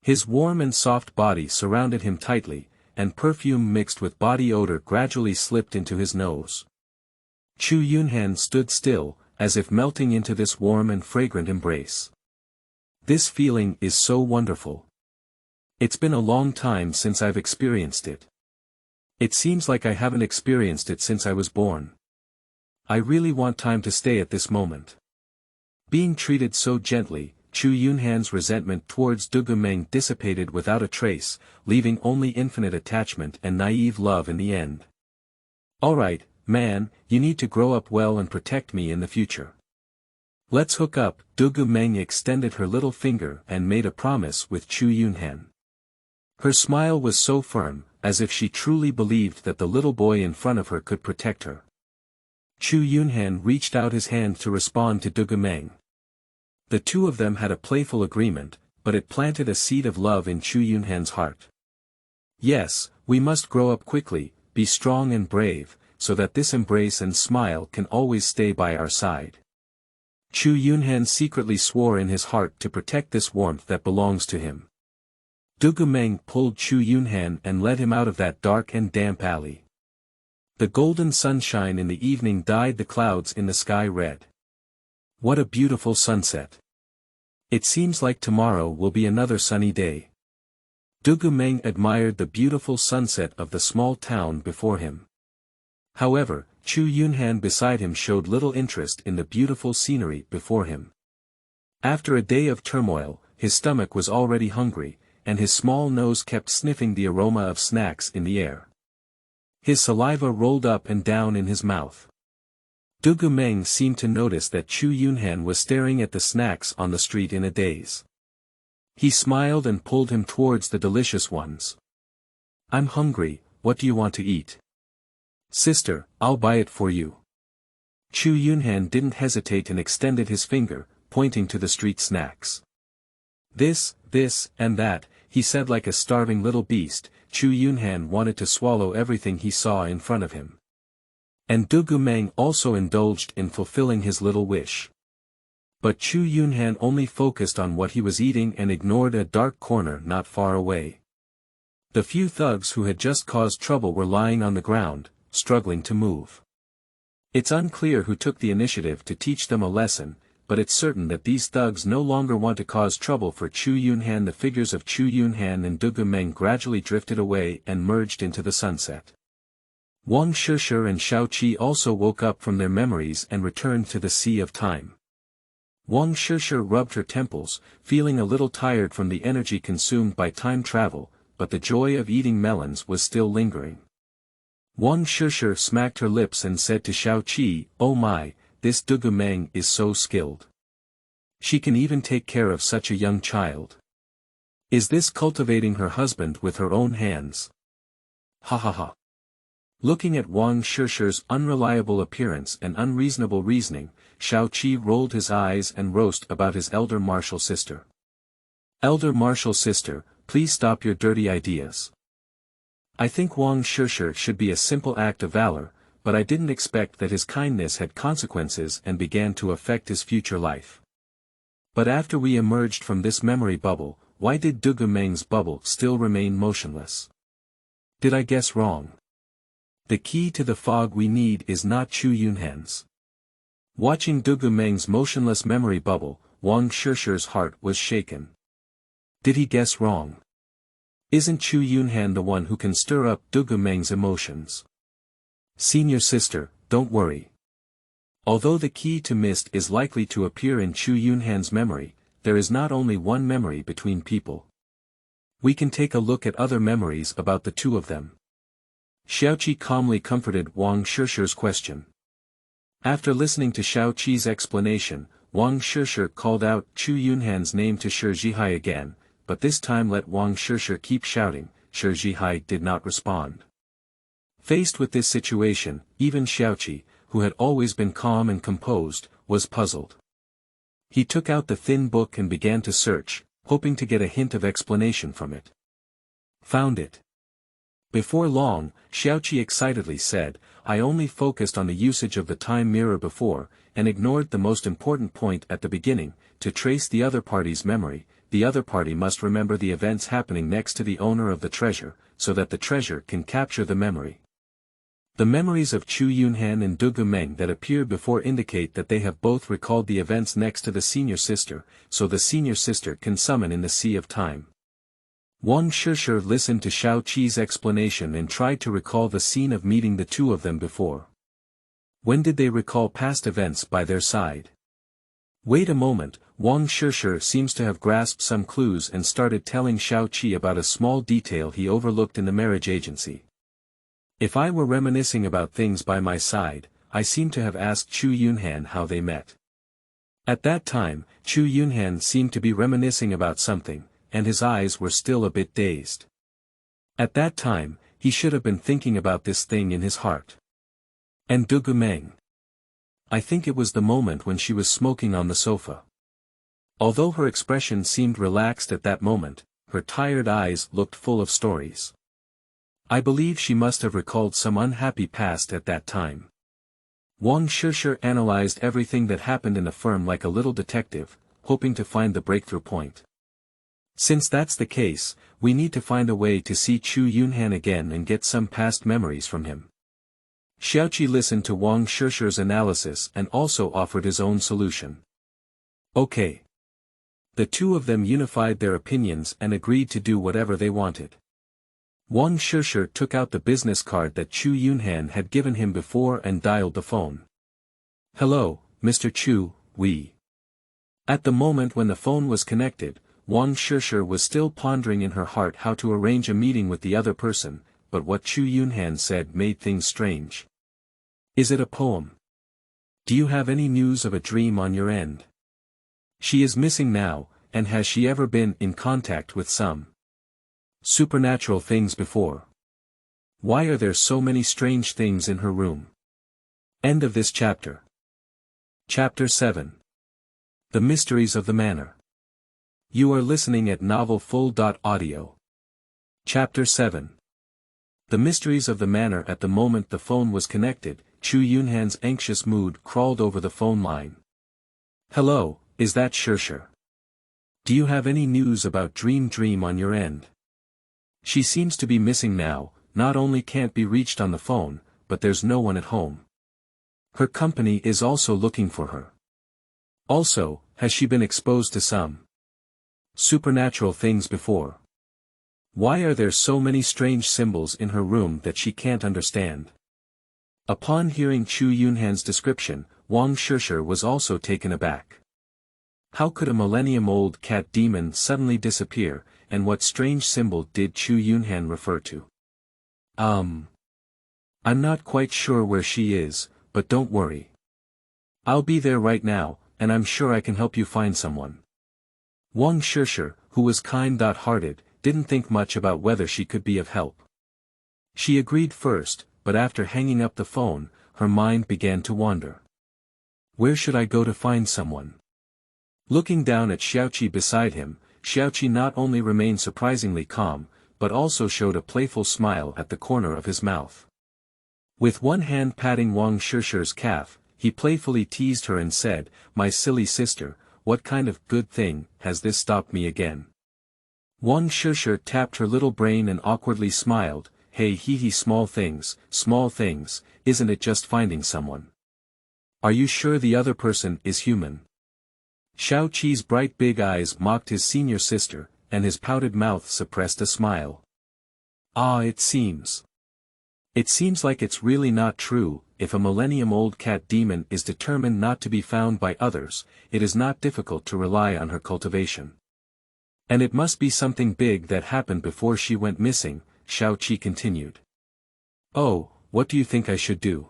His warm and soft body surrounded him tightly, and perfume mixed with body odor gradually slipped into his nose. Chu Yunhan stood still, as if melting into this warm and fragrant embrace. This feeling is so wonderful. It's been a long time since I've experienced it. It seems like I haven't experienced it since I was born. I really want time to stay at this moment. Being treated so gently, Chu Yunhan's resentment towards Dugumeng dissipated without a trace, leaving only infinite attachment and naive love in the end. Alright, man, you need to grow up well and protect me in the future. Let's hook up. Dugumeng extended her little finger and made a promise with Chu Yunhan. Her smile was so firm, as if she truly believed that the little boy in front of her could protect her. Chu Yunhan reached out his hand to respond to Dugumeng. The two of them had a playful agreement, but it planted a seed of love in Chu Yunhan's heart. Yes, we must grow up quickly, be strong and brave, so that this embrace and smile can always stay by our side. Chu Yunhan secretly swore in his heart to protect this warmth that belongs to him. Dugumeng pulled Chu Yunhan and led him out of that dark and damp alley. The golden sunshine in the evening dyed the clouds in the sky red. What a beautiful sunset. It seems like tomorrow will be another sunny day. Dugumeng admired the beautiful sunset of the small town before him. However, Chu Yunhan beside him showed little interest in the beautiful scenery before him. After a day of turmoil, his stomach was already hungry, and his small nose kept sniffing the aroma of snacks in the air. His saliva rolled up and down in his mouth. Dugumeng seemed to notice that Chu Yunhan was staring at the snacks on the street in a daze. He smiled and pulled him towards the delicious ones. I'm hungry, what do you want to eat? Sister, I'll buy it for you. Chu Yunhan didn't hesitate and extended his finger, pointing to the street snacks. This, and that, he said like a starving little beast. Chu Yunhan wanted to swallow everything he saw in front of him. And Dugumeng also indulged in fulfilling his little wish. But Chu Yunhan only focused on what he was eating and ignored a dark corner not far away. The few thugs who had just caused trouble were lying on the ground, struggling to move. It's unclear who took the initiative to teach them a lesson, but it's certain that these thugs no longer want to cause trouble for Chu Yunhan. The figures of Chu Yunhan and Dugumeng gradually drifted away and merged into the sunset. Wang Shishi and Xiaoqi also woke up from their memories and returned to the sea of time. Wang Shishi rubbed her temples, feeling a little tired from the energy consumed by time travel, but the joy of eating melons was still lingering. Wang Shishi smacked her lips and said to Xiaoqi, "Oh my, this Dugumeng is so skilled. She can even take care of such a young child. Is this cultivating her husband with her own hands?" Ha ha ha. Looking at Wang Shishi's unreliable appearance and unreasonable reasoning, Xiaoqi rolled his eyes and roasted about his elder martial sister. "Elder martial sister, please stop your dirty ideas. I think Wang Shishi should be a simple act of valor, but I didn't expect that his kindness had consequences and began to affect his future life. But after we emerged from this memory bubble, why did Dugumeng's bubble still remain motionless? Did I guess wrong? The key to the fog we need is not Chu Yunhan's." Watching Dugumeng's motionless memory bubble, Wang Shishi's heart was shaken. Did he guess wrong? Isn't Chu Yunhan the one who can stir up Dugumeng's emotions? Senior sister, don't worry. Although the key to mist is likely to appear in Chu Yunhan's memory, there is not only one memory between people. We can take a look at other memories about the two of them. Xiaoqi calmly comforted Wang Shishi's question. After listening to Xiaoqi's explanation, Wang Shishi called out Chu Yunhan's name to Shi Zhihai again, but this time let Wang Shishi keep shouting. Shi Zhihai did not respond. Faced with this situation, even Xiaoqi, who had always been calm and composed, was puzzled. He took out the thin book and began to search, hoping to get a hint of explanation from it. Found it. Before long, Xiaoqi excitedly said, "I only focused on the usage of the time mirror before, and ignored the most important point at the beginning, to trace the other party's memory. the other party must remember the events happening next to the owner of the treasure, so that the treasure can capture the memory. The memories of Chu Yunhan and Du Gumeng that appear before indicate that they have both recalled the events next to the senior sister, so the senior sister can summon in the Sea of Time. Wang Shishi listened to Xiao Qi's explanation and tried to recall the scene of meeting the two of them before. When did they recall past events by their side? Wait a moment, Wang Shishi seems to have grasped some clues and started telling Xiao Qi about a small detail he overlooked in the marriage agency. If I were reminiscing about things by my side, I seem to have asked Chu Yunhan how they met. At that time, Chu Yunhan seemed to be reminiscing about something, and his eyes were still a bit dazed. At that time, he should have been thinking about this thing in his heart. And Du Gumeng. I think it was the moment when she was smoking on the sofa. Although her expression seemed relaxed at that moment, her tired eyes looked full of stories. I believe she must have recalled some unhappy past at that time. Wang Shishi analyzed everything that happened in the firm like a little detective, hoping to find the breakthrough point. Since that's the case, we need to find a way to see Chu Yunhan again and get some past memories from him. Xiaoqi listened to Wang Shishi's analysis and also offered his own solution. Okay. The two of them unified their opinions and agreed to do whatever they wanted. Wang Shishi took out the business card that Chu Yunhan had given him before and dialed the phone. Hello, Mr. Chu, we. At the moment when the phone was connected, Wang Shishi was still pondering in her heart how to arrange a meeting with the other person, but what Chu Yunhan said made things strange. Is it a poem? Do you have any news of a dream on your end? She is missing now, and has she ever been in contact with some supernatural things before? Why are there so many strange things in her room? End of this chapter. Chapter 7. The Mysteries of the Manor. You are listening at novelfull.audio. Chapter 7. The Mysteries of the Manor. At the moment the phone was connected, Chu Yunhan's anxious mood crawled over the phone line. Hello, is that Shishi? Do you have any news about Dream on your end? She seems to be missing now, not only can't be reached on the phone, but there's no one at home. Her company is also looking for her. Also, has she been exposed to some supernatural things before? Why are there so many strange symbols in her room that she can't understand? Upon hearing Chu Yunhan's description, Wang Shishi was also taken aback. How could a millennium-old cat demon suddenly disappear, and what strange symbol did Chu Yunhan refer to? I'm not quite sure where she is, but don't worry. I'll be there right now, and I'm sure I can help you find someone. Wang Shishi, who was kind-hearted, didn't think much about whether she could be of help. She agreed first, but after hanging up the phone, her mind began to wander. Where should I go to find someone? Looking down at Xiaoqi beside him, Xiaoqi not only remained surprisingly calm, but also showed a playful smile at the corner of his mouth. With one hand patting Wang Shishi's calf, he playfully teased her and said, "My silly sister, what kind of good thing has this stopped me again?" Wang Shishi tapped her little brain and awkwardly smiled, "Hey hee, small things, isn't it just finding someone? Are you sure the other person is human?" Xiao Qi's bright big eyes mocked his senior sister, and his pouted mouth suppressed a smile. It seems like it's really not true. If a millennium-old cat demon is determined not to be found by others, it is not difficult to rely on her cultivation. And it must be something big that happened before she went missing, Xiao Qi continued. Oh, what do you think I should do?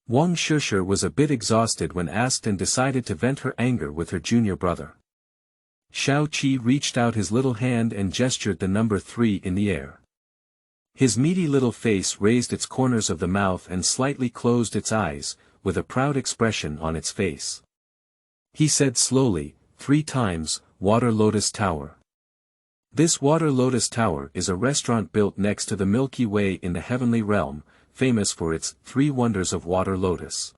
Wang Shishi was a bit exhausted when asked and decided to vent her anger with her junior brother. Xiao Qi reached out his little hand and gestured the number 3 in the air. His meaty little face raised its corners of the mouth and slightly closed its eyes, with a proud expression on its face. He said slowly, 3 times, Water Lotus Tower. This Water Lotus Tower is a restaurant built next to the Milky Way in the heavenly realm, famous for its 3 wonders of water lotus.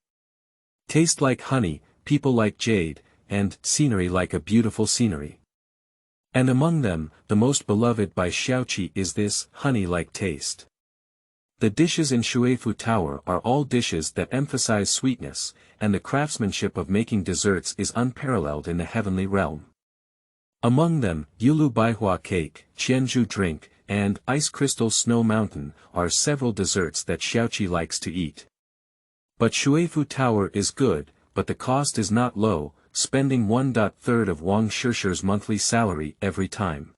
Taste like honey, people like jade, and scenery like a beautiful scenery. And among them, the most beloved by Xiaoqi is this honey-like taste. The dishes in Shuefu Tower are all dishes that emphasize sweetness, and the craftsmanship of making desserts is unparalleled in the heavenly realm. Among them, Yulu Baihua Cake, Qianzhu Drink, and Ice Crystal Snow Mountain are several desserts that Xiaoqi likes to eat. But Shuefu Tower is good, but the cost is not low, spending 1/3 of Wang Shishi's monthly salary every time.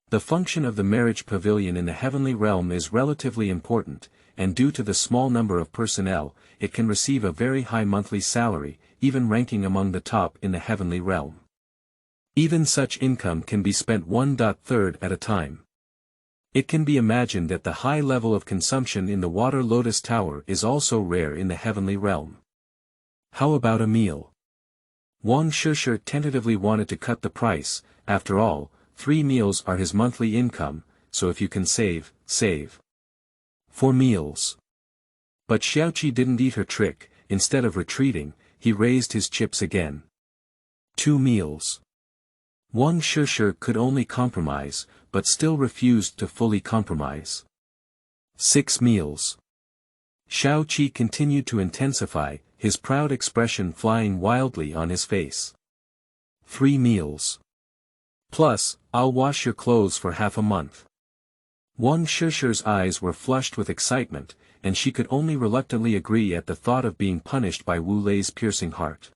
The function of the marriage pavilion in the heavenly realm is relatively important, and due to the small number of personnel, it can receive a very high monthly salary, even ranking among the top in the heavenly realm. Even such income can be spent 1/3 at a time. It can be imagined that the high level of consumption in the Water Lotus Tower is also rare in the heavenly realm. How about a meal? Wang Shishi tentatively wanted to cut the price. After all, 3 meals are his monthly income, so if you can save, save. 4 meals. But Xiaoqi didn't eat her trick. Instead of retreating, he raised his chips again. 2 meals. Wang Shishi could only compromise, but still refused to fully compromise. 6 meals. Xiaoqi continued to intensify, his proud expression flying wildly on his face. 3 meals. Plus, I'll wash your clothes for half a month. Wang Shishi's eyes were flushed with excitement, and she could only reluctantly agree at the thought of being punished by Wu Lei's piercing heart.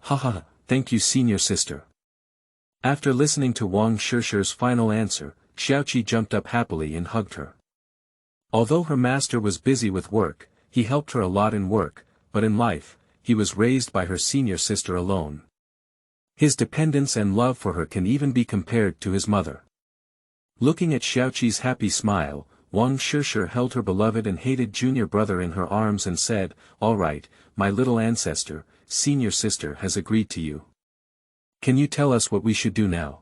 Haha, thank you senior sister. After listening to Wang Shishi's final answer, Xiaoqi jumped up happily and hugged her. Although her master was busy with work, he helped her a lot in work, but in life, he was raised by her senior sister alone. His dependence and love for her can even be compared to his mother. Looking at Xiaoqi's happy smile, Wang Shishi held her beloved and hated junior brother in her arms and said, "All right, my little ancestor, senior sister has agreed to you. Can you tell us what we should do now?"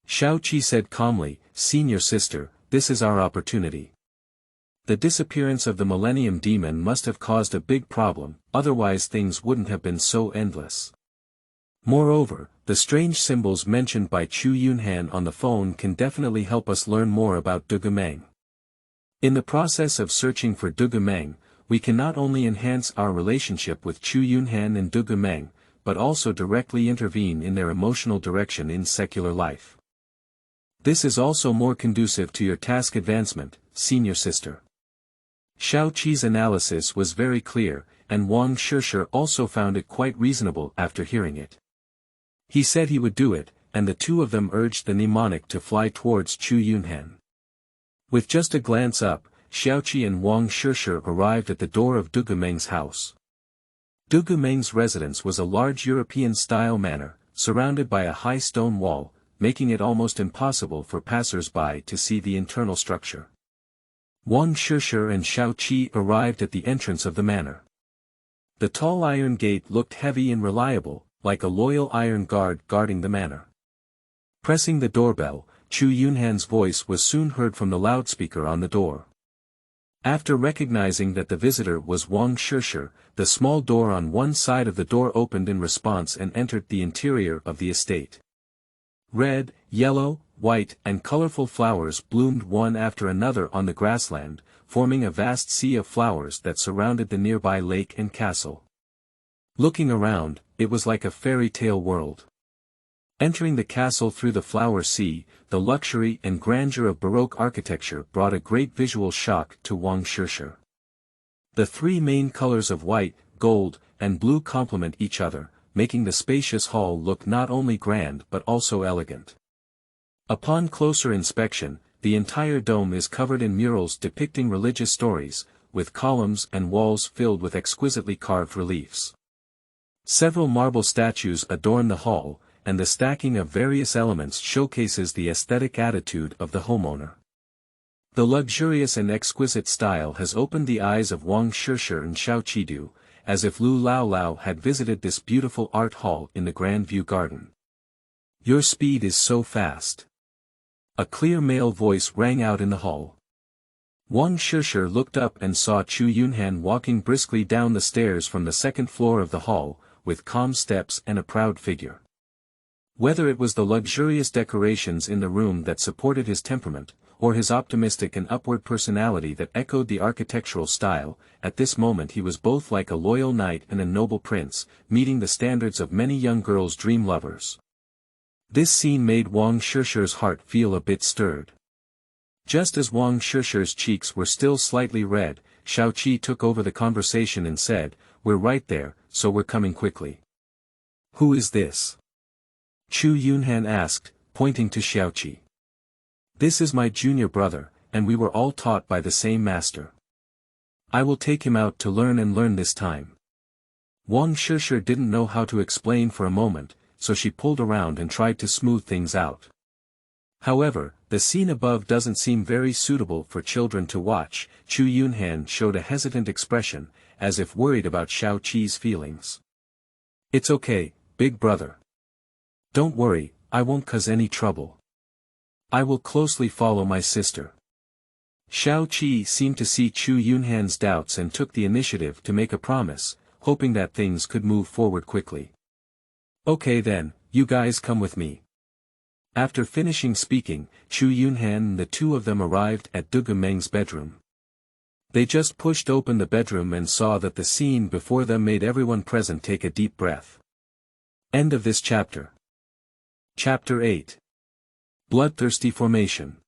Xiaoqi said calmly, "Senior sister, this is our opportunity. The disappearance of the Millennium Demon must have caused a big problem, otherwise things wouldn't have been so endless. Moreover, the strange symbols mentioned by Chu Yunhan on the phone can definitely help us learn more about Dugumeng. In the process of searching for Dugumeng, we can not only enhance our relationship with Chu Yunhan and Dugumeng, but also directly intervene in their emotional direction in secular life. This is also more conducive to your task advancement, senior sister." Xiaoqi's analysis was very clear, and Wang Shishi also found it quite reasonable after hearing it. He said he would do it, and the two of them urged the mnemonic to fly towards Chu Yunhan. With just a glance up, Xiaoqi and Wang Shishi arrived at the door of Dugumeng's house. Dugumeng's residence was a large European-style manor, surrounded by a high stone wall, making it almost impossible for passers-by to see the internal structure. Wang Shishi and Xiaoqi arrived at the entrance of the manor. The tall iron gate looked heavy and reliable, like a loyal iron guard guarding the manor. Pressing the doorbell, Chu Yunhan's voice was soon heard from the loudspeaker on the door. After recognizing that the visitor was Wang Shishi, the small door on one side of the door opened in response and entered the interior of the estate. Red, yellow, white, and colorful flowers bloomed one after another on the grassland, forming a vast sea of flowers that surrounded the nearby lake and castle. Looking around, it was like a fairy tale world. Entering the castle through the flower sea, the luxury and grandeur of Baroque architecture brought a great visual shock to Wang Shishi. The three main colors of white, gold, and blue complement each other, making the spacious hall look not only grand but also elegant. Upon closer inspection, the entire dome is covered in murals depicting religious stories, with columns and walls filled with exquisitely carved reliefs. Several marble statues adorn the hall, and the stacking of various elements showcases the aesthetic attitude of the homeowner. The luxurious and exquisite style has opened the eyes of Wang Shishi and Xiaoqidu, as if Lu Laolao had visited this beautiful art hall in the Grand View Garden. "Your speed is so fast." A clear male voice rang out in the hall. Wang Shishi looked up and saw Chu Yunhan walking briskly down the stairs from the second floor of the hall, with calm steps and a proud figure. Whether it was the luxurious decorations in the room that supported his temperament, or his optimistic and upward personality that echoed the architectural style, at this moment he was both like a loyal knight and a noble prince, meeting the standards of many young girls' dream lovers. This scene made Wang Shishi's heart feel a bit stirred. Just as Wang Shishi's cheeks were still slightly red, Xiaoqi took over the conversation and said, "We're right there, so we're coming quickly." "Who is this?" Chu Yunhan asked, pointing to Xiaoqi. "This is my junior brother, and we were all taught by the same master. I will take him out to learn this time." Wang Shishi didn't know how to explain for a moment, so she pulled around and tried to smooth things out. However, the scene above doesn't seem very suitable for children to watch. Chu Yunhan showed a hesitant expression, as if worried about Xiaoqi's feelings. "It's okay, big brother. Don't worry, I won't cause any trouble. I will closely follow my sister." Xiaoqi seemed to see Chu Yunhan's doubts and took the initiative to make a promise, hoping that things could move forward quickly. "Okay then, you guys come with me." After finishing speaking, Chu Yunhan and the two of them arrived at Du Meng's bedroom. They just pushed open the bedroom and saw that the scene before them made everyone present take a deep breath. End of this chapter. Chapter 8. Bloodthirsty Formation.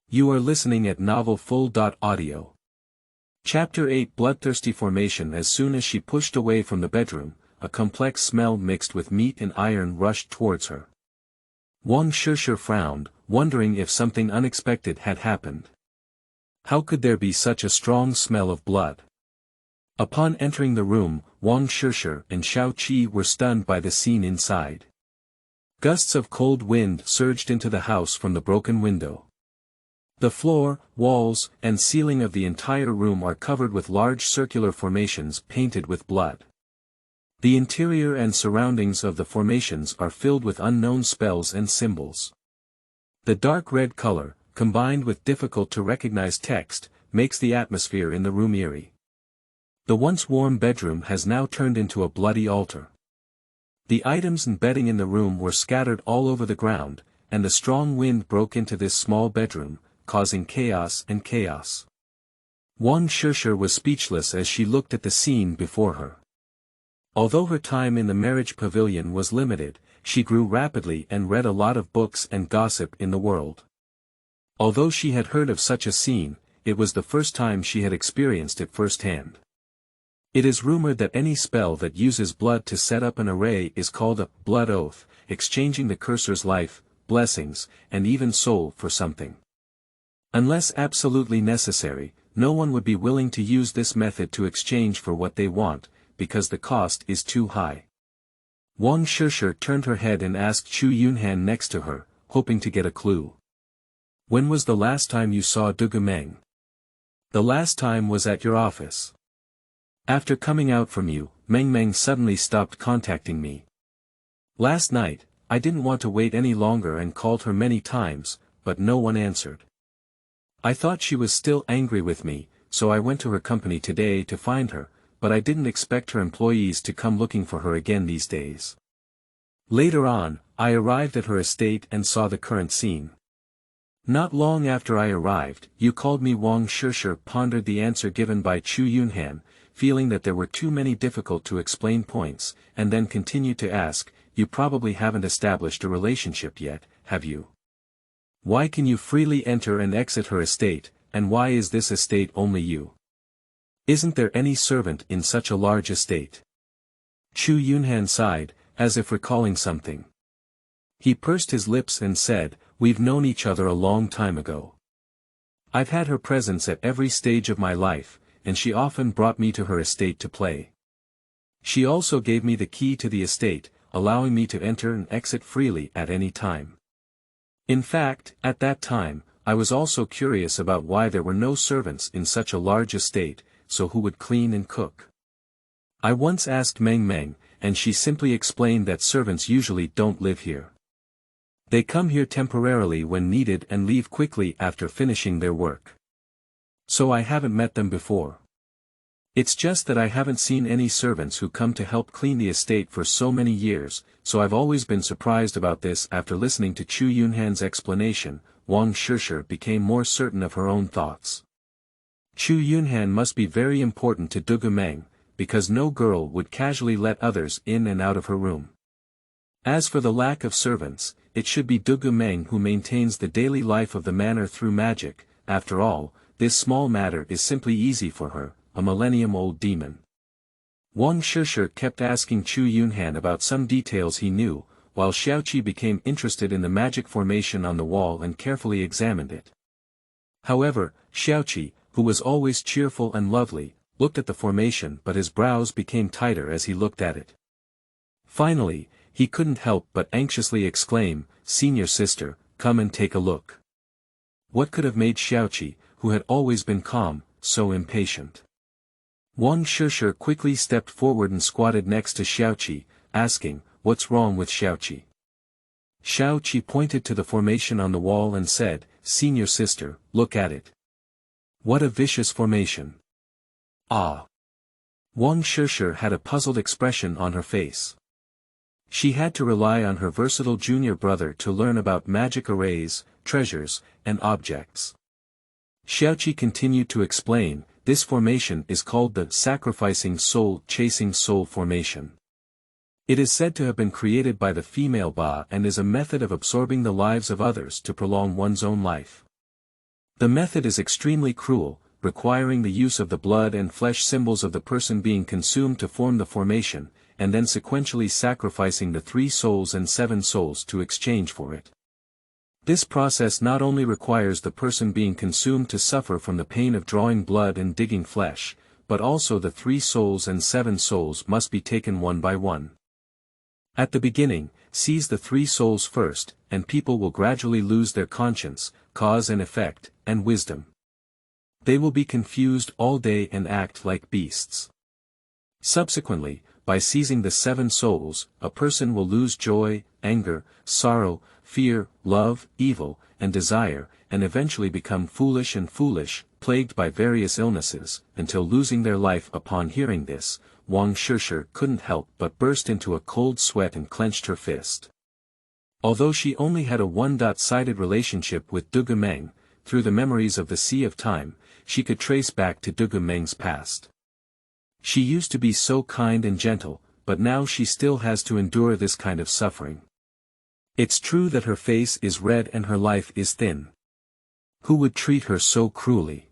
You are listening at novelfull.audio. Chapter 8 Bloodthirsty Formation. As soon as she pushed away from the bedroom, a complex smell mixed with meat and iron rushed towards her. Wang Shishi frowned, wondering if something unexpected had happened. How could there be such a strong smell of blood? Upon entering the room, Wang Shishi and Xiaoqi were stunned by the scene inside. Gusts of cold wind surged into the house from the broken window. The floor, walls, and ceiling of the entire room are covered with large circular formations painted with blood. The interior and surroundings of the formations are filled with unknown spells and symbols. The dark red color, combined with difficult to recognize text, makes the atmosphere in the room eerie. The once warm bedroom has now turned into a bloody altar. The items and bedding in the room were scattered all over the ground, and the strong wind broke into this small bedroom, causing chaos and chaos. Wang Shishi was speechless as she looked at the scene before her. Although her time in the marriage pavilion was limited, she grew rapidly and read a lot of books and gossip in the world. Although she had heard of such a scene, it was the first time she had experienced it firsthand. It is rumored that any spell that uses blood to set up an array is called a blood oath, exchanging the cursor's life, blessings, and even soul for something. Unless absolutely necessary, no one would be willing to use this method to exchange for what they want, because the cost is too high. Wang Shishi turned her head and asked Chu Yunhan next to her, hoping to get a clue. "When was the last time you saw Du Meng?" "The last time was at your office. After coming out from you, Meng suddenly stopped contacting me. Last night, I didn't want to wait any longer and called her many times, but no one answered. I thought she was still angry with me, so I went to her company today to find her, but I didn't expect her employees to come looking for her again these days. Later on, I arrived at her estate and saw the current scene. Not long after I arrived, you called me." Wang Shishi pondered the answer given by Chu Yunhan, feeling that there were too many difficult to explain points, and then continued to ask, "You probably haven't established a relationship yet, have you? Why can you freely enter and exit her estate, and why is this estate only you? Isn't there any servant in such a large estate?" Chu Yunhan sighed, as if recalling something. He pursed his lips and said, "We've known each other a long time ago. I've had her presence at every stage of my life, and she often brought me to her estate to play. She also gave me the key to the estate, allowing me to enter and exit freely at any time. In fact, at that time, I was also curious about why there were no servants in such a large estate, so who would clean and cook. I once asked Meng, and she simply explained that servants usually don't live here. They come here temporarily when needed and leave quickly after finishing their work. So I haven't met them before. It's just that I haven't seen any servants who come to help clean the estate for so many years, so I've always been surprised about this. After listening to Chu Yunhan's explanation, Wang Shishi became more certain of her own thoughts. Chu Yunhan must be very important to Du Meng, because no girl would casually let others in and out of her room. As for the lack of servants, it should be Du Meng who maintains the daily life of the manor through magic. After all, this small matter is simply easy for her, a millennium-old demon. Wang Shishi kept asking Chu Yunhan about some details he knew, while Xiaoqi became interested in the magic formation on the wall and carefully examined it. However, Xiaoqi, who was always cheerful and lovely, looked at the formation, but his brows became tighter as he looked at it. Finally, he couldn't help but anxiously exclaim, "Senior sister, come and take a look." What could have made Xiaoqi, who had always been calm, so impatient? Wang Shishi quickly stepped forward and squatted next to Xiaoqi, asking, "What's wrong with Xiaoqi?" Xiaoqi pointed to the formation on the wall and said, "Senior sister, look at it. What a vicious formation." Ah! Wang Shishi had a puzzled expression on her face. She had to rely on her versatile junior brother to learn about magic arrays, treasures, and objects. Xiaoqi continued to explain, "This formation is called the sacrificing soul chasing soul formation. It is said to have been created by the female Ba and is a method of absorbing the lives of others to prolong one's own life. The method is extremely cruel, requiring the use of the blood and flesh symbols of the person being consumed to form the formation, and then sequentially sacrificing the 3 souls and 7 souls to exchange for it. This process not only requires the person being consumed to suffer from the pain of drawing blood and digging flesh, but also the 3 souls and 7 souls must be taken one by one. At the beginning, seize the 3 souls first, and people will gradually lose their conscience, cause and effect, and wisdom. They will be confused all day and act like beasts. Subsequently, by seizing the 7 souls, a person will lose joy, anger, sorrow, fear, love, evil, and desire, and eventually become foolish, plagued by various illnesses, until losing their life. Upon hearing this, Wang Shishi couldn't help but burst into a cold sweat and clenched her fist. Although she only had a one-sided relationship with Du Meng, through the memories of the Sea of Time, she could trace back to Du Meng's past. She used to be so kind and gentle, but now she still has to endure this kind of suffering. It's true that her face is red and her life is thin. Who would treat her so cruelly?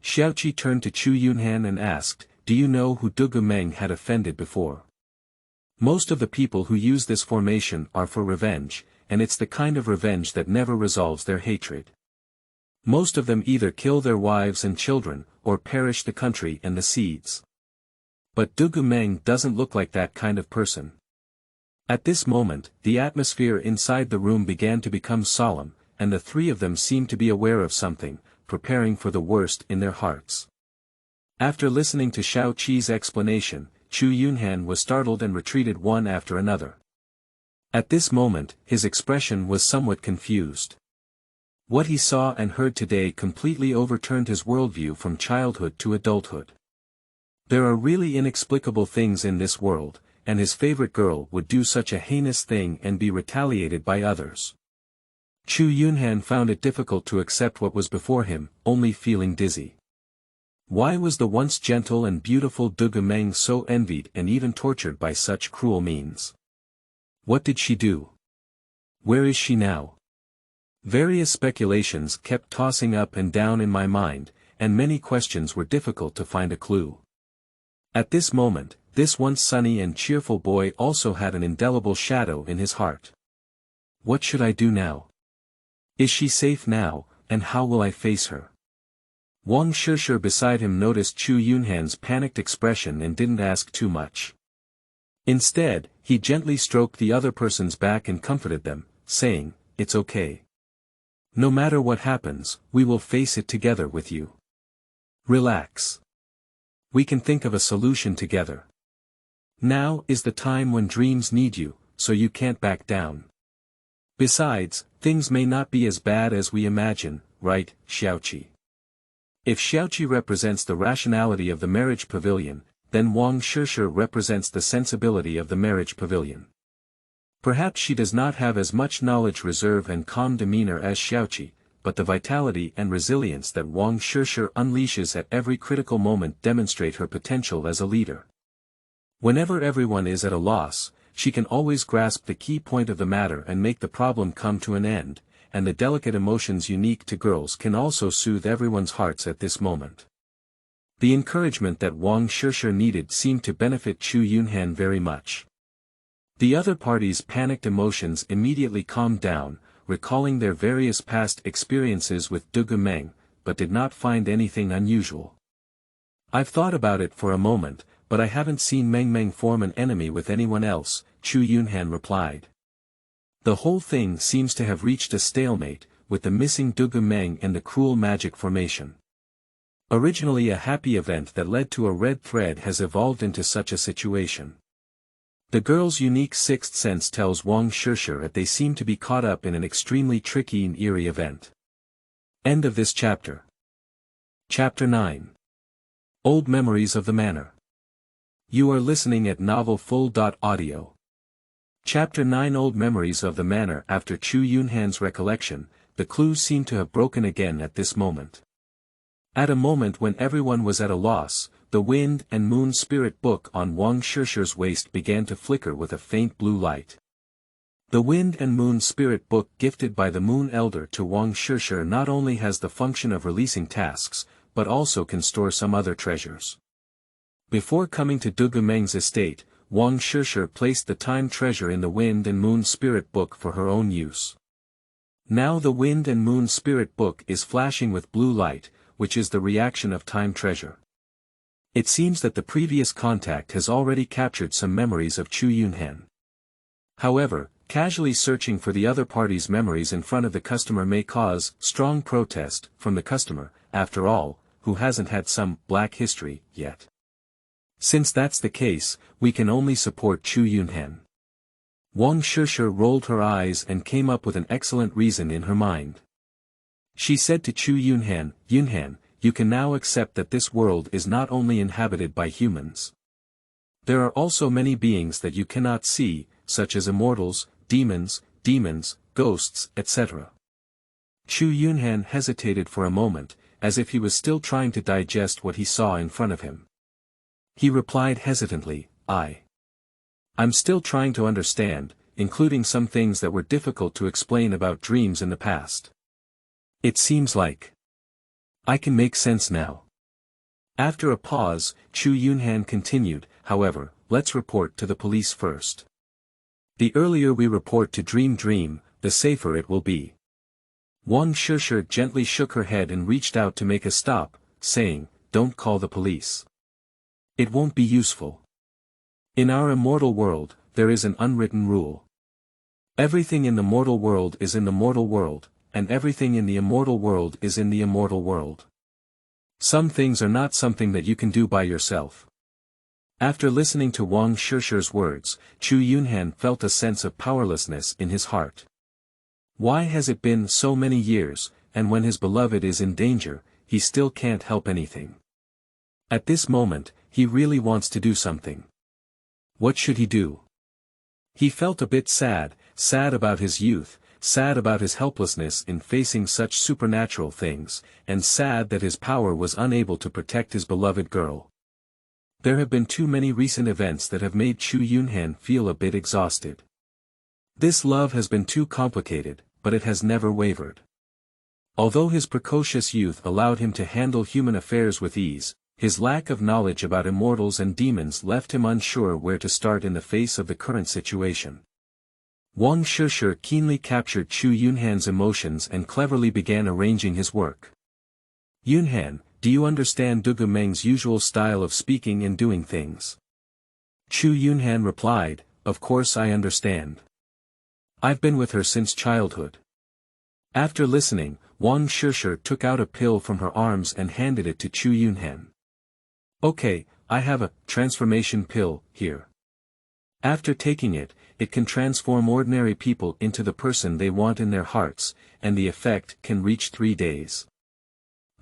Xiaoqi turned to Chu Yunhan and asked, "Do you know who Du Meng had offended before?" Most of the people who use this formation are for revenge, and it's the kind of revenge that never resolves their hatred. Most of them either kill their wives and children, or perish the country and the seeds. But Du Meng doesn't look like that kind of person. At this moment, the atmosphere inside the room began to become solemn, and the 3 of them seemed to be aware of something, preparing for the worst in their hearts. After listening to Xiaoqi's explanation, Chu Yunhan was startled and retreated one after another. At this moment, his expression was somewhat confused. What he saw and heard today completely overturned his worldview from childhood to adulthood. There are really inexplicable things in this world, and his favorite girl would do such a heinous thing and be retaliated by others. Chu Yunhan found it difficult to accept what was before him, only feeling dizzy. Why was the once gentle and beautiful Du Meng so envied and even tortured by such cruel means? What did she do? Where is she now? Various speculations kept tossing up and down in my mind, and many questions were difficult to find a clue. At this moment, this once sunny and cheerful boy also had an indelible shadow in his heart. What should I do now? Is she safe now, and how will I face her? Wang Shishi beside him noticed Chu Yunhan's panicked expression and didn't ask too much. Instead, he gently stroked the other person's back and comforted them, saying, "It's okay. No matter what happens, we will face it together with you. Relax. We can think of a solution together. Now is the time when dreams need you, so you can't back down. Besides, things may not be as bad as we imagine, right, Xiaoqi?" If Xiaoqi represents the rationality of the marriage pavilion, then Wang Shishi represents the sensibility of the marriage pavilion. Perhaps she does not have as much knowledge, reserve and calm demeanor as Xiaoqi, but the vitality and resilience that Wang Shishi unleashes at every critical moment demonstrate her potential as a leader. Whenever everyone is at a loss, she can always grasp the key point of the matter and make the problem come to an end, and the delicate emotions unique to girls can also soothe everyone's hearts at this moment. The encouragement that Wang Shishi needed seemed to benefit Chu Yunhan very much. The other party's panicked emotions immediately calmed down, recalling their various past experiences with Dugu Meng, but did not find anything unusual. I've thought about it for a moment, but I haven't seen Meng Meng form an enemy with anyone else, Chu Yunhan replied. The whole thing seems to have reached a stalemate, with the missing Dugu Meng and the cruel magic formation. Originally a happy event that led to a red thread has evolved into such a situation. The girl's unique sixth sense tells Wang Shishi that they seem to be caught up in an extremely tricky and eerie event. End of this chapter. Chapter 9. Old Memories of the Manor. You are listening at novelfull.audio. Chapter 9. Old Memories of the Manor. After Chu Yunhan's recollection, the clues seem to have broken again at this moment. At a moment when everyone was at a loss, the Wind and Moon Spirit book on Wang Shishi's waist began to flicker with a faint blue light. The Wind and Moon Spirit book gifted by the Moon Elder to Wang Shishi not only has the function of releasing tasks, but also can store some other treasures. Before coming to Dugu Meng's estate, Wang Shishi placed the time treasure in the Wind and Moon Spirit book for her own use. Now the Wind and Moon Spirit book is flashing with blue light, which is the reaction of time treasure. It seems that the previous contact has already captured some memories of Chu Yunhan. However, casually searching for the other party's memories in front of the customer may cause strong protest from the customer, after all, who hasn't had some black history yet. Since that's the case, we can only support Chu Yunhan. Wang Shishi rolled her eyes and came up with an excellent reason in her mind. She said to Chu Yunhan, "Yunhan, you can now accept that this world is not only inhabited by humans. There are also many beings that you cannot see, such as immortals, demons, ghosts, etc." Chu Yunhan hesitated for a moment, as if he was still trying to digest what he saw in front of him. He replied hesitantly, I'm still trying to understand, including some things that were difficult to explain about dreams in the past. It seems like I can make sense now." After a pause, Chu Yunhan continued, "However, let's report to the police first. The earlier we report to Dream, the safer it will be." Wang Shishi gently shook her head and reached out to make a stop, saying, "Don't call the police. It won't be useful. In our immortal world, there is an unwritten rule. Everything in the mortal world is in the mortal world, and everything in the immortal world is in the immortal world. Some things are not something that you can do by yourself." After listening to Wang Shishi's words, Chu Yunhan felt a sense of powerlessness in his heart. Why has it been so many years, and when his beloved is in danger, he still can't help anything? At this moment, he really wants to do something. What should he do? He felt a bit sad about his youth, sad about his helplessness in facing such supernatural things, and sad that his power was unable to protect his beloved girl. There have been too many recent events that have made Chu Yunhan feel a bit exhausted. This love has been too complicated, but it has never wavered. Although his precocious youth allowed him to handle human affairs with ease, his lack of knowledge about immortals and demons left him unsure where to start in the face of the current situation. Wang Shishi keenly captured Chu Yunhan's emotions and cleverly began arranging his work. "Yunhan, do you understand Dugu Meng's usual style of speaking and doing things?" Chu Yunhan replied, "Of course I understand. I've been with her since childhood." After listening, Wang Shishi took out a pill from her arms and handed it to Chu Yunhan. "Okay, I have a transformation pill here. After taking it, it can transform ordinary people into the person they want in their hearts, and the effect can reach 3 days.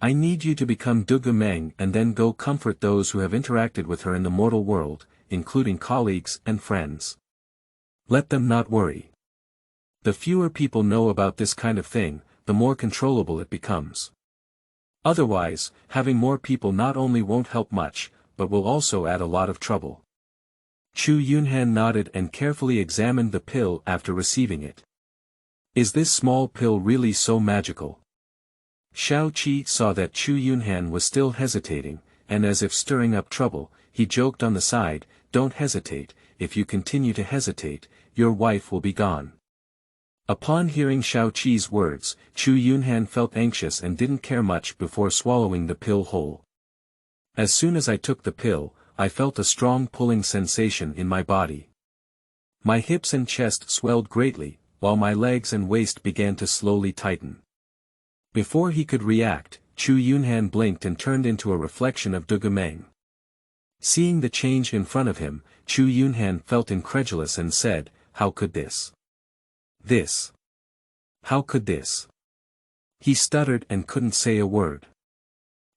I need you to become Meng and then go comfort those who have interacted with her in the mortal world, including colleagues and friends. Let them not worry. The fewer people know about this kind of thing, the more controllable it becomes. Otherwise, having more people not only won't help much, but will also add a lot of trouble. Chu Yunhan nodded and carefully examined the pill after receiving it. Is this small pill really so magical? Xiao Qi saw that Chu Yunhan was still hesitating, and as if stirring up trouble, he joked on the side, "Don't hesitate, if you continue to hesitate, your wife will be gone." Upon hearing Xiao Qi's words, Chu Yunhan felt anxious and didn't care much before swallowing the pill whole. As soon as I took the pill, I felt a strong pulling sensation in my body. My hips and chest swelled greatly, while my legs and waist began to slowly tighten. Before he could react, Chu Yunhan blinked and turned into a reflection of Meng. Seeing the change in front of him, Chu Yunhan felt incredulous and said, "How could this? How could this?" He stuttered and couldn't say a word.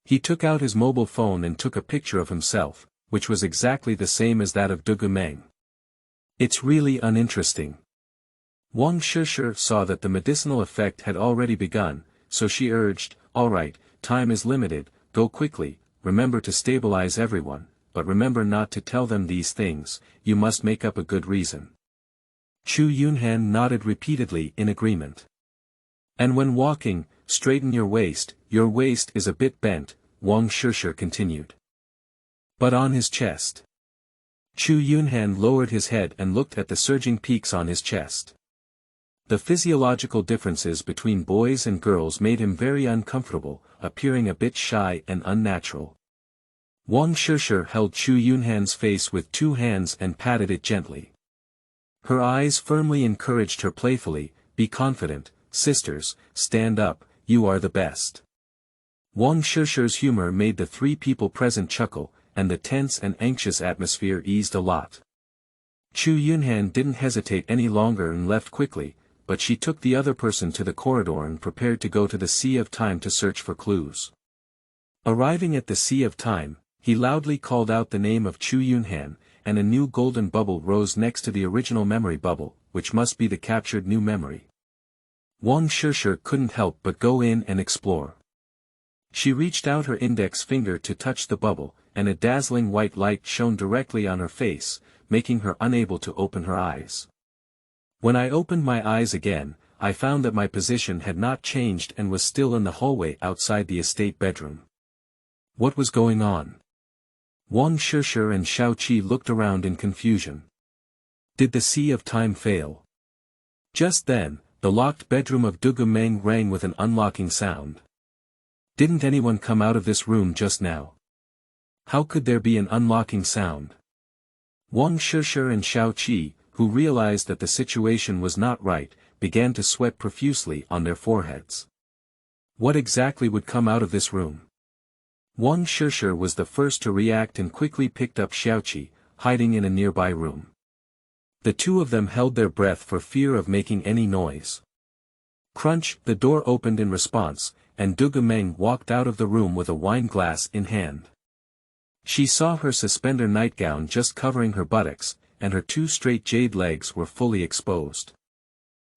He took out his mobile phone and took a picture of himself, which was exactly the same as that of Meng. It's really uninteresting. Wang Shishi saw that the medicinal effect had already begun, so she urged, "All right, time is limited, go quickly, remember to stabilize everyone, but remember not to tell them these things, you must make up a good reason." Chu Yunhan nodded repeatedly in agreement. "And when walking, straighten your waist is a bit bent," Wang Shishi continued. "But on his chest." Chu Yunhan lowered his head and looked at the surging peaks on his chest. The physiological differences between boys and girls made him very uncomfortable, appearing a bit shy and unnatural. Wang Shishi held Chu Yunhan's face with 2 hands and patted it gently. Her eyes firmly encouraged her playfully, "Be confident, sisters, stand up, you are the best." Wang Shishi's humor made the 3 people present chuckle, and the tense and anxious atmosphere eased a lot. Chu Yunhan didn't hesitate any longer and left quickly, but she took the other person to the corridor and prepared to go to the Sea of Time to search for clues. Arriving at the Sea of Time, he loudly called out the name of Chu Yunhan, and a new golden bubble rose next to the original memory bubble, which must be the captured new memory. Wang Shishi couldn't help but go in and explore. She reached out her index finger to touch the bubble, and a dazzling white light shone directly on her face, making her unable to open her eyes. When I opened my eyes again, I found that my position had not changed and was still in the hallway outside the estate bedroom. What was going on? Wang Shishi and Xiao Qi looked around in confusion. Did the Sea of Time fail? Just then, the locked bedroom of Meng rang with an unlocking sound. Didn't anyone come out of this room just now? How could there be an unlocking sound? Wang Shishi and Xiao Qi, who realized that the situation was not right, began to sweat profusely on their foreheads. What exactly would come out of this room? Wang Shishi was the first to react and quickly picked up Xiao Qi, hiding in a nearby room. The 2 of them held their breath for fear of making any noise. Crunch, the door opened in response, and Meng walked out of the room with a wine glass in hand. She saw her suspender nightgown just covering her buttocks, and her 2 straight jade legs were fully exposed.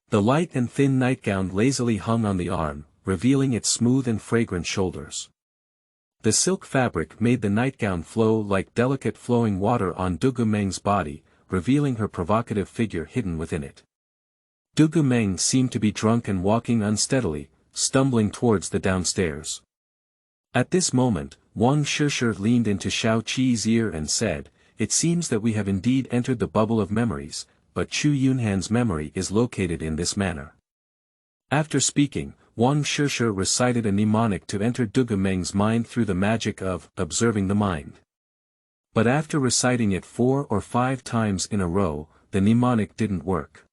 The light and thin nightgown lazily hung on the arm, revealing its smooth and fragrant shoulders. The silk fabric made the nightgown flow like delicate flowing water on Meng's body, revealing her provocative figure hidden within it. Meng seemed to be drunk and walking unsteadily, stumbling towards the downstairs. At this moment, Wang Shishi leaned into Xiao Qi's ear and said, "It seems that we have indeed entered the bubble of memories, but Chu Yunhan's memory is located in this manner." After speaking, Wang Shishi recited a mnemonic to enter Meng's mind through the magic of observing the mind. But after reciting it 4 or 5 times in a row, the mnemonic didn't work.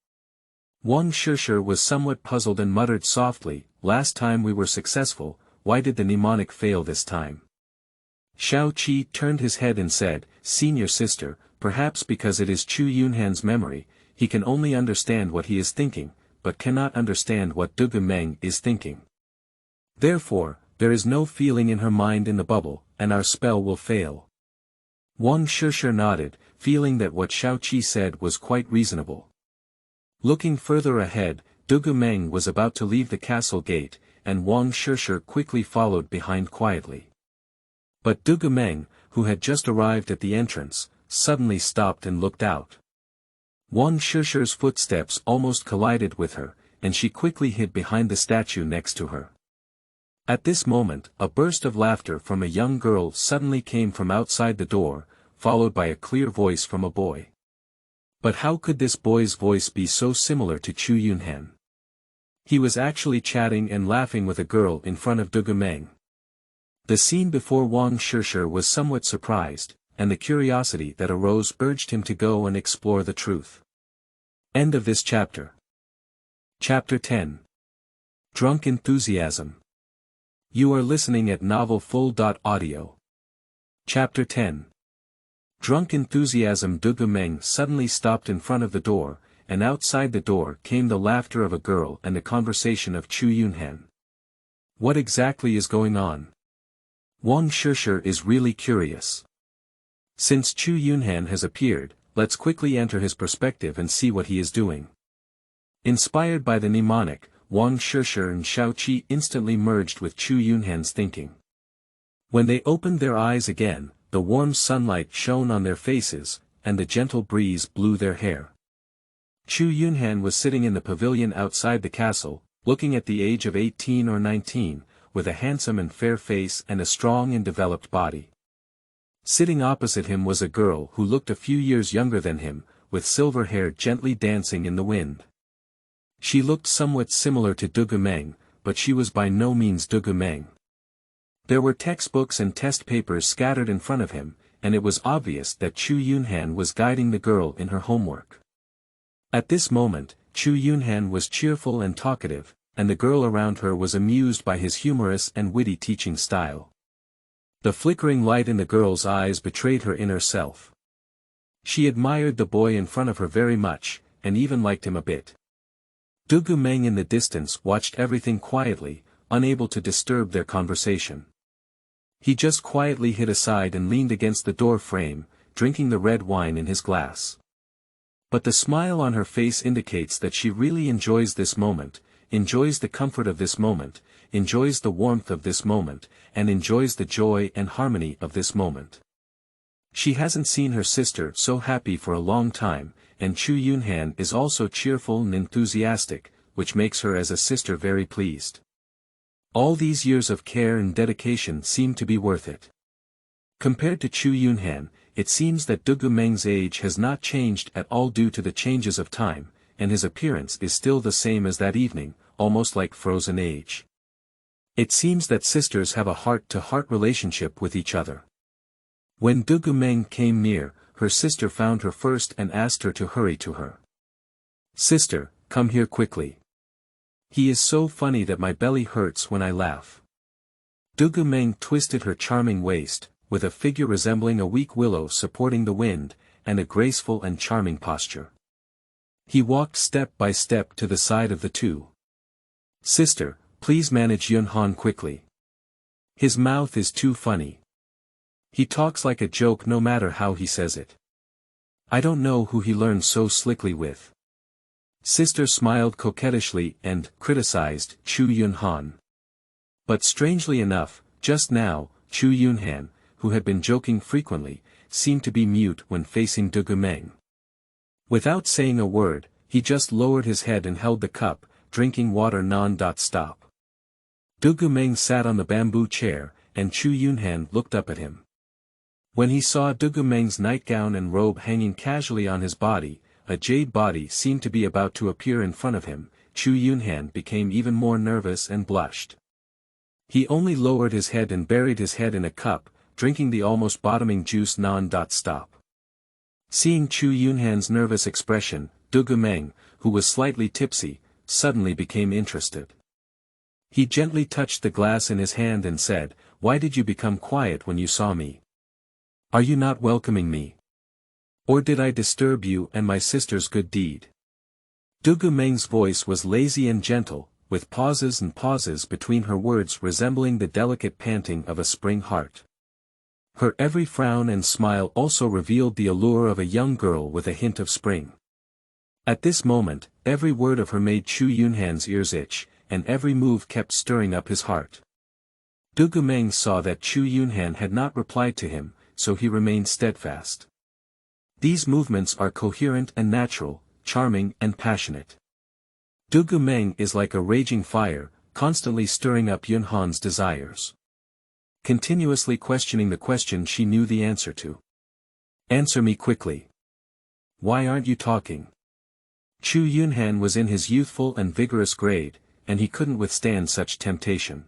Wang Shishi was somewhat puzzled and muttered softly, "Last time we were successful, why did the mnemonic fail this time?" Xiao Qi turned his head and said, "Senior sister, perhaps because it is Chu Yunhan's memory, he can only understand what he is thinking, but cannot understand what Meng is thinking. Therefore, there is no feeling in her mind in the bubble, and our spell will fail. Wang Shishi nodded, feeling that what Xiao Qi said was quite reasonable. Looking further ahead, Dugu Meng was about to leave the castle gate, and Wang Shishi quickly followed behind quietly. But Dugu Meng, who had just arrived at the entrance, suddenly stopped and looked out. Wang Shishi's footsteps almost collided with her, and she quickly hid behind the statue next to her. At this moment, a burst of laughter from a young girl suddenly came from outside the door, followed by a clear voice from a boy. But how could this boy's voice be so similar to Chu Yunhan? He was actually chatting and laughing with a girl in front of Dugu Meng. The scene before Wang Shishi was somewhat surprised, and the curiosity that arose urged him to go and explore the truth. End of this chapter. Chapter 10. Drunk Enthusiasm. You are listening at novelfull.audio. Chapter 10. Drunk Enthusiasm. Dugu Meng suddenly stopped in front of the door, and outside the door came the laughter of a girl and the conversation of Chu Yunhan. What exactly is going on? Wang Shishi is really curious. Since Chu Yunhan has appeared, let's quickly enter his perspective and see what he is doing. Inspired by the mnemonic, Wang Shishi and Xiao Qi instantly merged with Chu Yunhan's thinking. When they opened their eyes again, the warm sunlight shone on their faces, and the gentle breeze blew their hair. Chu Yunhan was sitting in the pavilion outside the castle, looking at the age of 18 or 19, with a handsome and fair face and a strong and developed body. Sitting opposite him was a girl who looked a few years younger than him, with silver hair gently dancing in the wind. She looked somewhat similar to Dugu Meng, but she was by no means Dugu Meng. There were textbooks and test papers scattered in front of him, and it was obvious that Chu Yunhan was guiding the girl in her homework. At this moment, Chu Yunhan was cheerful and talkative, and the girl around her was amused by his humorous and witty teaching style. The flickering light in the girl's eyes betrayed her inner self. She admired the boy in front of her very much, and even liked him a bit. Dugu Meng in the distance watched everything quietly, unable to disturb their conversation. He just quietly hid aside and leaned against the door frame, drinking the red wine in his glass. But the smile on her face indicates that she really enjoys this moment, enjoys the comfort of this moment, enjoys the warmth of this moment, and enjoys the joy and harmony of this moment. She hasn't seen her sister so happy for a long time, and Chu Yunhan is also cheerful and enthusiastic, which makes her as a sister very pleased. All these years of care and dedication seem to be worth it. Compared to Chu Yunhan, it seems that Dugu Meng's age has not changed at all due to the changes of time, and his appearance is still the same as that evening, almost like frozen age. It seems that sisters have a heart-to-heart relationship with each other. When Dugu Meng came near, her sister found her first and asked her to hurry to her. "Sister, come here quickly. He is so funny that my belly hurts when I laugh." Dugu Meng twisted her charming waist, with a figure resembling a weak willow supporting the wind, and a graceful and charming posture. He walked step by step to the side of the two. "Sister, please manage Yunhan quickly. His mouth is too funny. He talks like a joke no matter how he says it. I don't know who he learns so slickly with." Sister smiled coquettishly and criticized Chu Yunhan. But strangely enough, just now, Chu Yunhan, who had been joking frequently, seemed to be mute when facing Dugu Meng. Without saying a word, he just lowered his head and held the cup, drinking water non-stop. Dugu Meng sat on the bamboo chair, and Chu Yunhan looked up at him. When he saw Dugu Meng's nightgown and robe hanging casually on his body, a jade body seemed to be about to appear in front of him, Chu Yunhan became even more nervous and blushed. He only lowered his head and buried his head in a cup, drinking the almost bottoming juice non-stop. Seeing Chu Yunhan's nervous expression, Dugu Meng, who was slightly tipsy, suddenly became interested. He gently touched the glass in his hand and said, "Why did you become quiet when you saw me? Are you not welcoming me? Or did I disturb you and my sister's good deed?" Dugu Meng's voice was lazy and gentle, with pauses and pauses between her words resembling the delicate panting of a spring heart. Her every frown and smile also revealed the allure of a young girl with a hint of spring. At this moment, every word of her made Chu Yunhan's ears itch, and every move kept stirring up his heart. Du Gumeng saw that Chu Yunhan had not replied to him, so he remained steadfast. These movements are coherent and natural, charming and passionate. Du Gumeng is like a raging fire, constantly stirring up Yunhan's desires. Continuously questioning the question she knew the answer to. Answer me quickly. Why aren't you talking? Chu Yunhan was in his youthful and vigorous grade, and he couldn't withstand such temptation.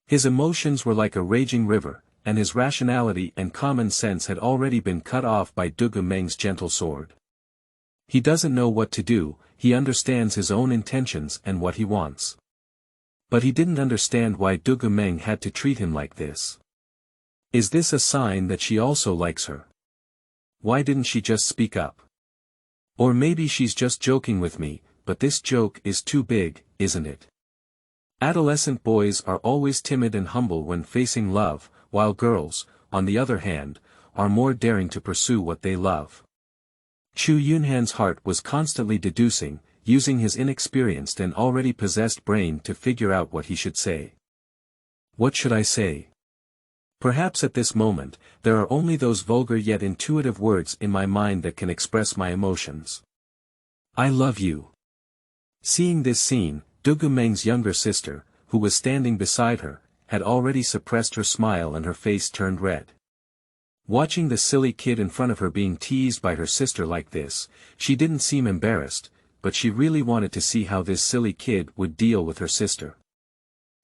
His emotions were like a raging river, and his rationality and common sense had already been cut off by Du Gumeng's gentle sword. He doesn't know what to do, he understands his own intentions and what he wants. But he didn't understand why Du Gumeng had to treat him like this. Is this a sign that she also likes her? Why didn't she just speak up? Or maybe she's just joking with me, but this joke is too big, isn't it? Adolescent boys are always timid and humble when facing love, while girls, on the other hand, are more daring to pursue what they love. Chu Yunhan's heart was constantly deducing, using his inexperienced and already possessed brain to figure out what he should say. What should I say? Perhaps at this moment, there are only those vulgar yet intuitive words in my mind that can express my emotions. I love you. Seeing this scene, Du Gumeng's younger sister, who was standing beside her, had already suppressed her smile and her face turned red. Watching the silly kid in front of her being teased by her sister like this, she didn't seem embarrassed, but she really wanted to see how this silly kid would deal with her sister.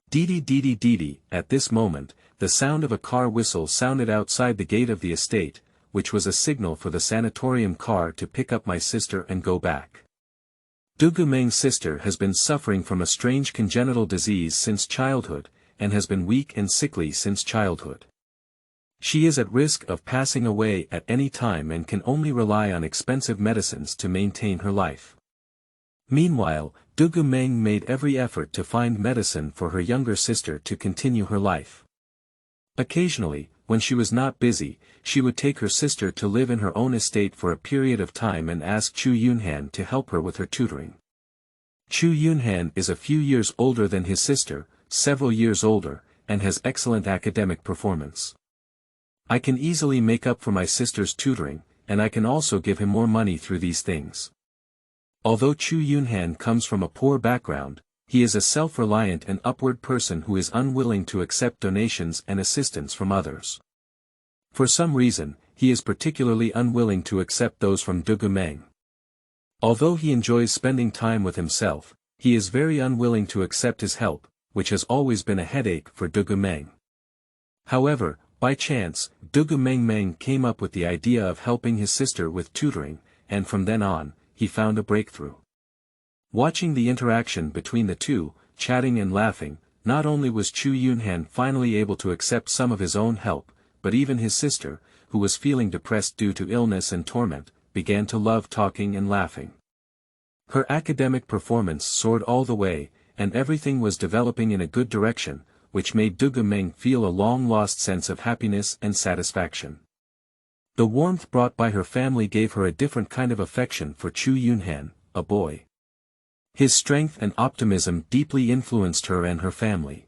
Dee dee dee. At this moment, the sound of a car whistle sounded outside the gate of the estate, which was a signal for the sanatorium car to pick up my sister and go back. Du Gumeng's sister has been suffering from a strange congenital disease since childhood, and has been weak and sickly since childhood. She is at risk of passing away at any time and can only rely on expensive medicines to maintain her life. Meanwhile, Du Gumeng made every effort to find medicine for her younger sister to continue her life. Occasionally, when she was not busy, she would take her sister to live in her own estate for a period of time and ask Chu Yunhan to help her with her tutoring. Chu Yunhan is a few years older than his sister, several years older, and has excellent academic performance. I can easily make up for my sister's tutoring, and I can also give him more money through these things. Although Chu Yunhan comes from a poor background, he is a self-reliant and upward person who is unwilling to accept donations and assistance from others. For some reason, he is particularly unwilling to accept those from Du Gumeng. Although he enjoys spending time with himself, he is very unwilling to accept his help, which has always been a headache for Du Gumeng. However, by chance, Du Gumeng came up with the idea of helping his sister with tutoring, and from then on, he found a breakthrough. Watching the interaction between the two, chatting and laughing, not only was Chu Yunhan finally able to accept some of his own help, but even his sister, who was feeling depressed due to illness and torment, began to love talking and laughing. Her academic performance soared all the way, and everything was developing in a good direction, which made Du Gumeng feel a long-lost sense of happiness and satisfaction. The warmth brought by her family gave her a different kind of affection for Chu Yunhan, a boy. His strength and optimism deeply influenced her and her family.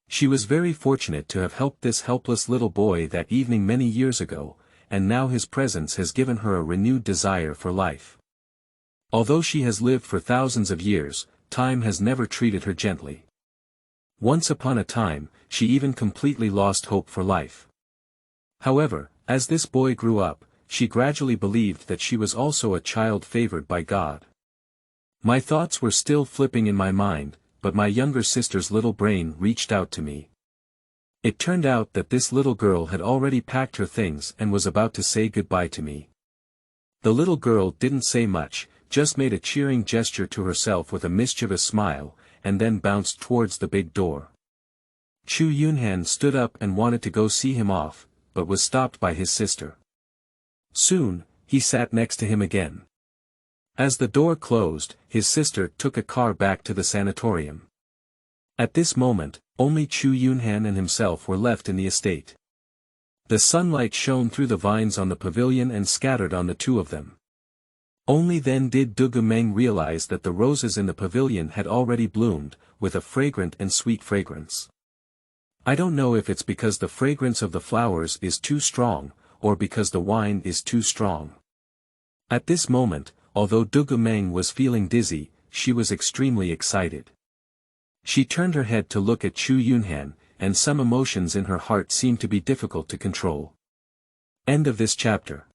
She was very fortunate to have helped this helpless little boy that evening many years ago, and now his presence has given her a renewed desire for life. Although she has lived for thousands of years, time has never treated her gently. Once upon a time, she even completely lost hope for life. However, as this boy grew up, she gradually believed that she was also a child favored by God. My thoughts were still flipping in my mind, but my younger sister's little brain reached out to me. It turned out that this little girl had already packed her things and was about to say goodbye to me. The little girl didn't say much, just made a cheering gesture to herself with a mischievous smile, and then bounced towards the big door. Chu Yunhan stood up and wanted to go see him off, but was stopped by his sister. Soon, he sat next to him again. As the door closed, his sister took a car back to the sanatorium. At this moment, only Chu Yunhan and himself were left in the estate. The sunlight shone through the vines on the pavilion and scattered on the two of them. Only then did Dugu Meng realize that the roses in the pavilion had already bloomed, with a fragrant and sweet fragrance. I don't know if it's because the fragrance of the flowers is too strong, or because the wine is too strong. At this moment, although Dugu Meng was feeling dizzy, she was extremely excited. She turned her head to look at Chu Yunhan, and some emotions in her heart seemed to be difficult to control. End of this chapter.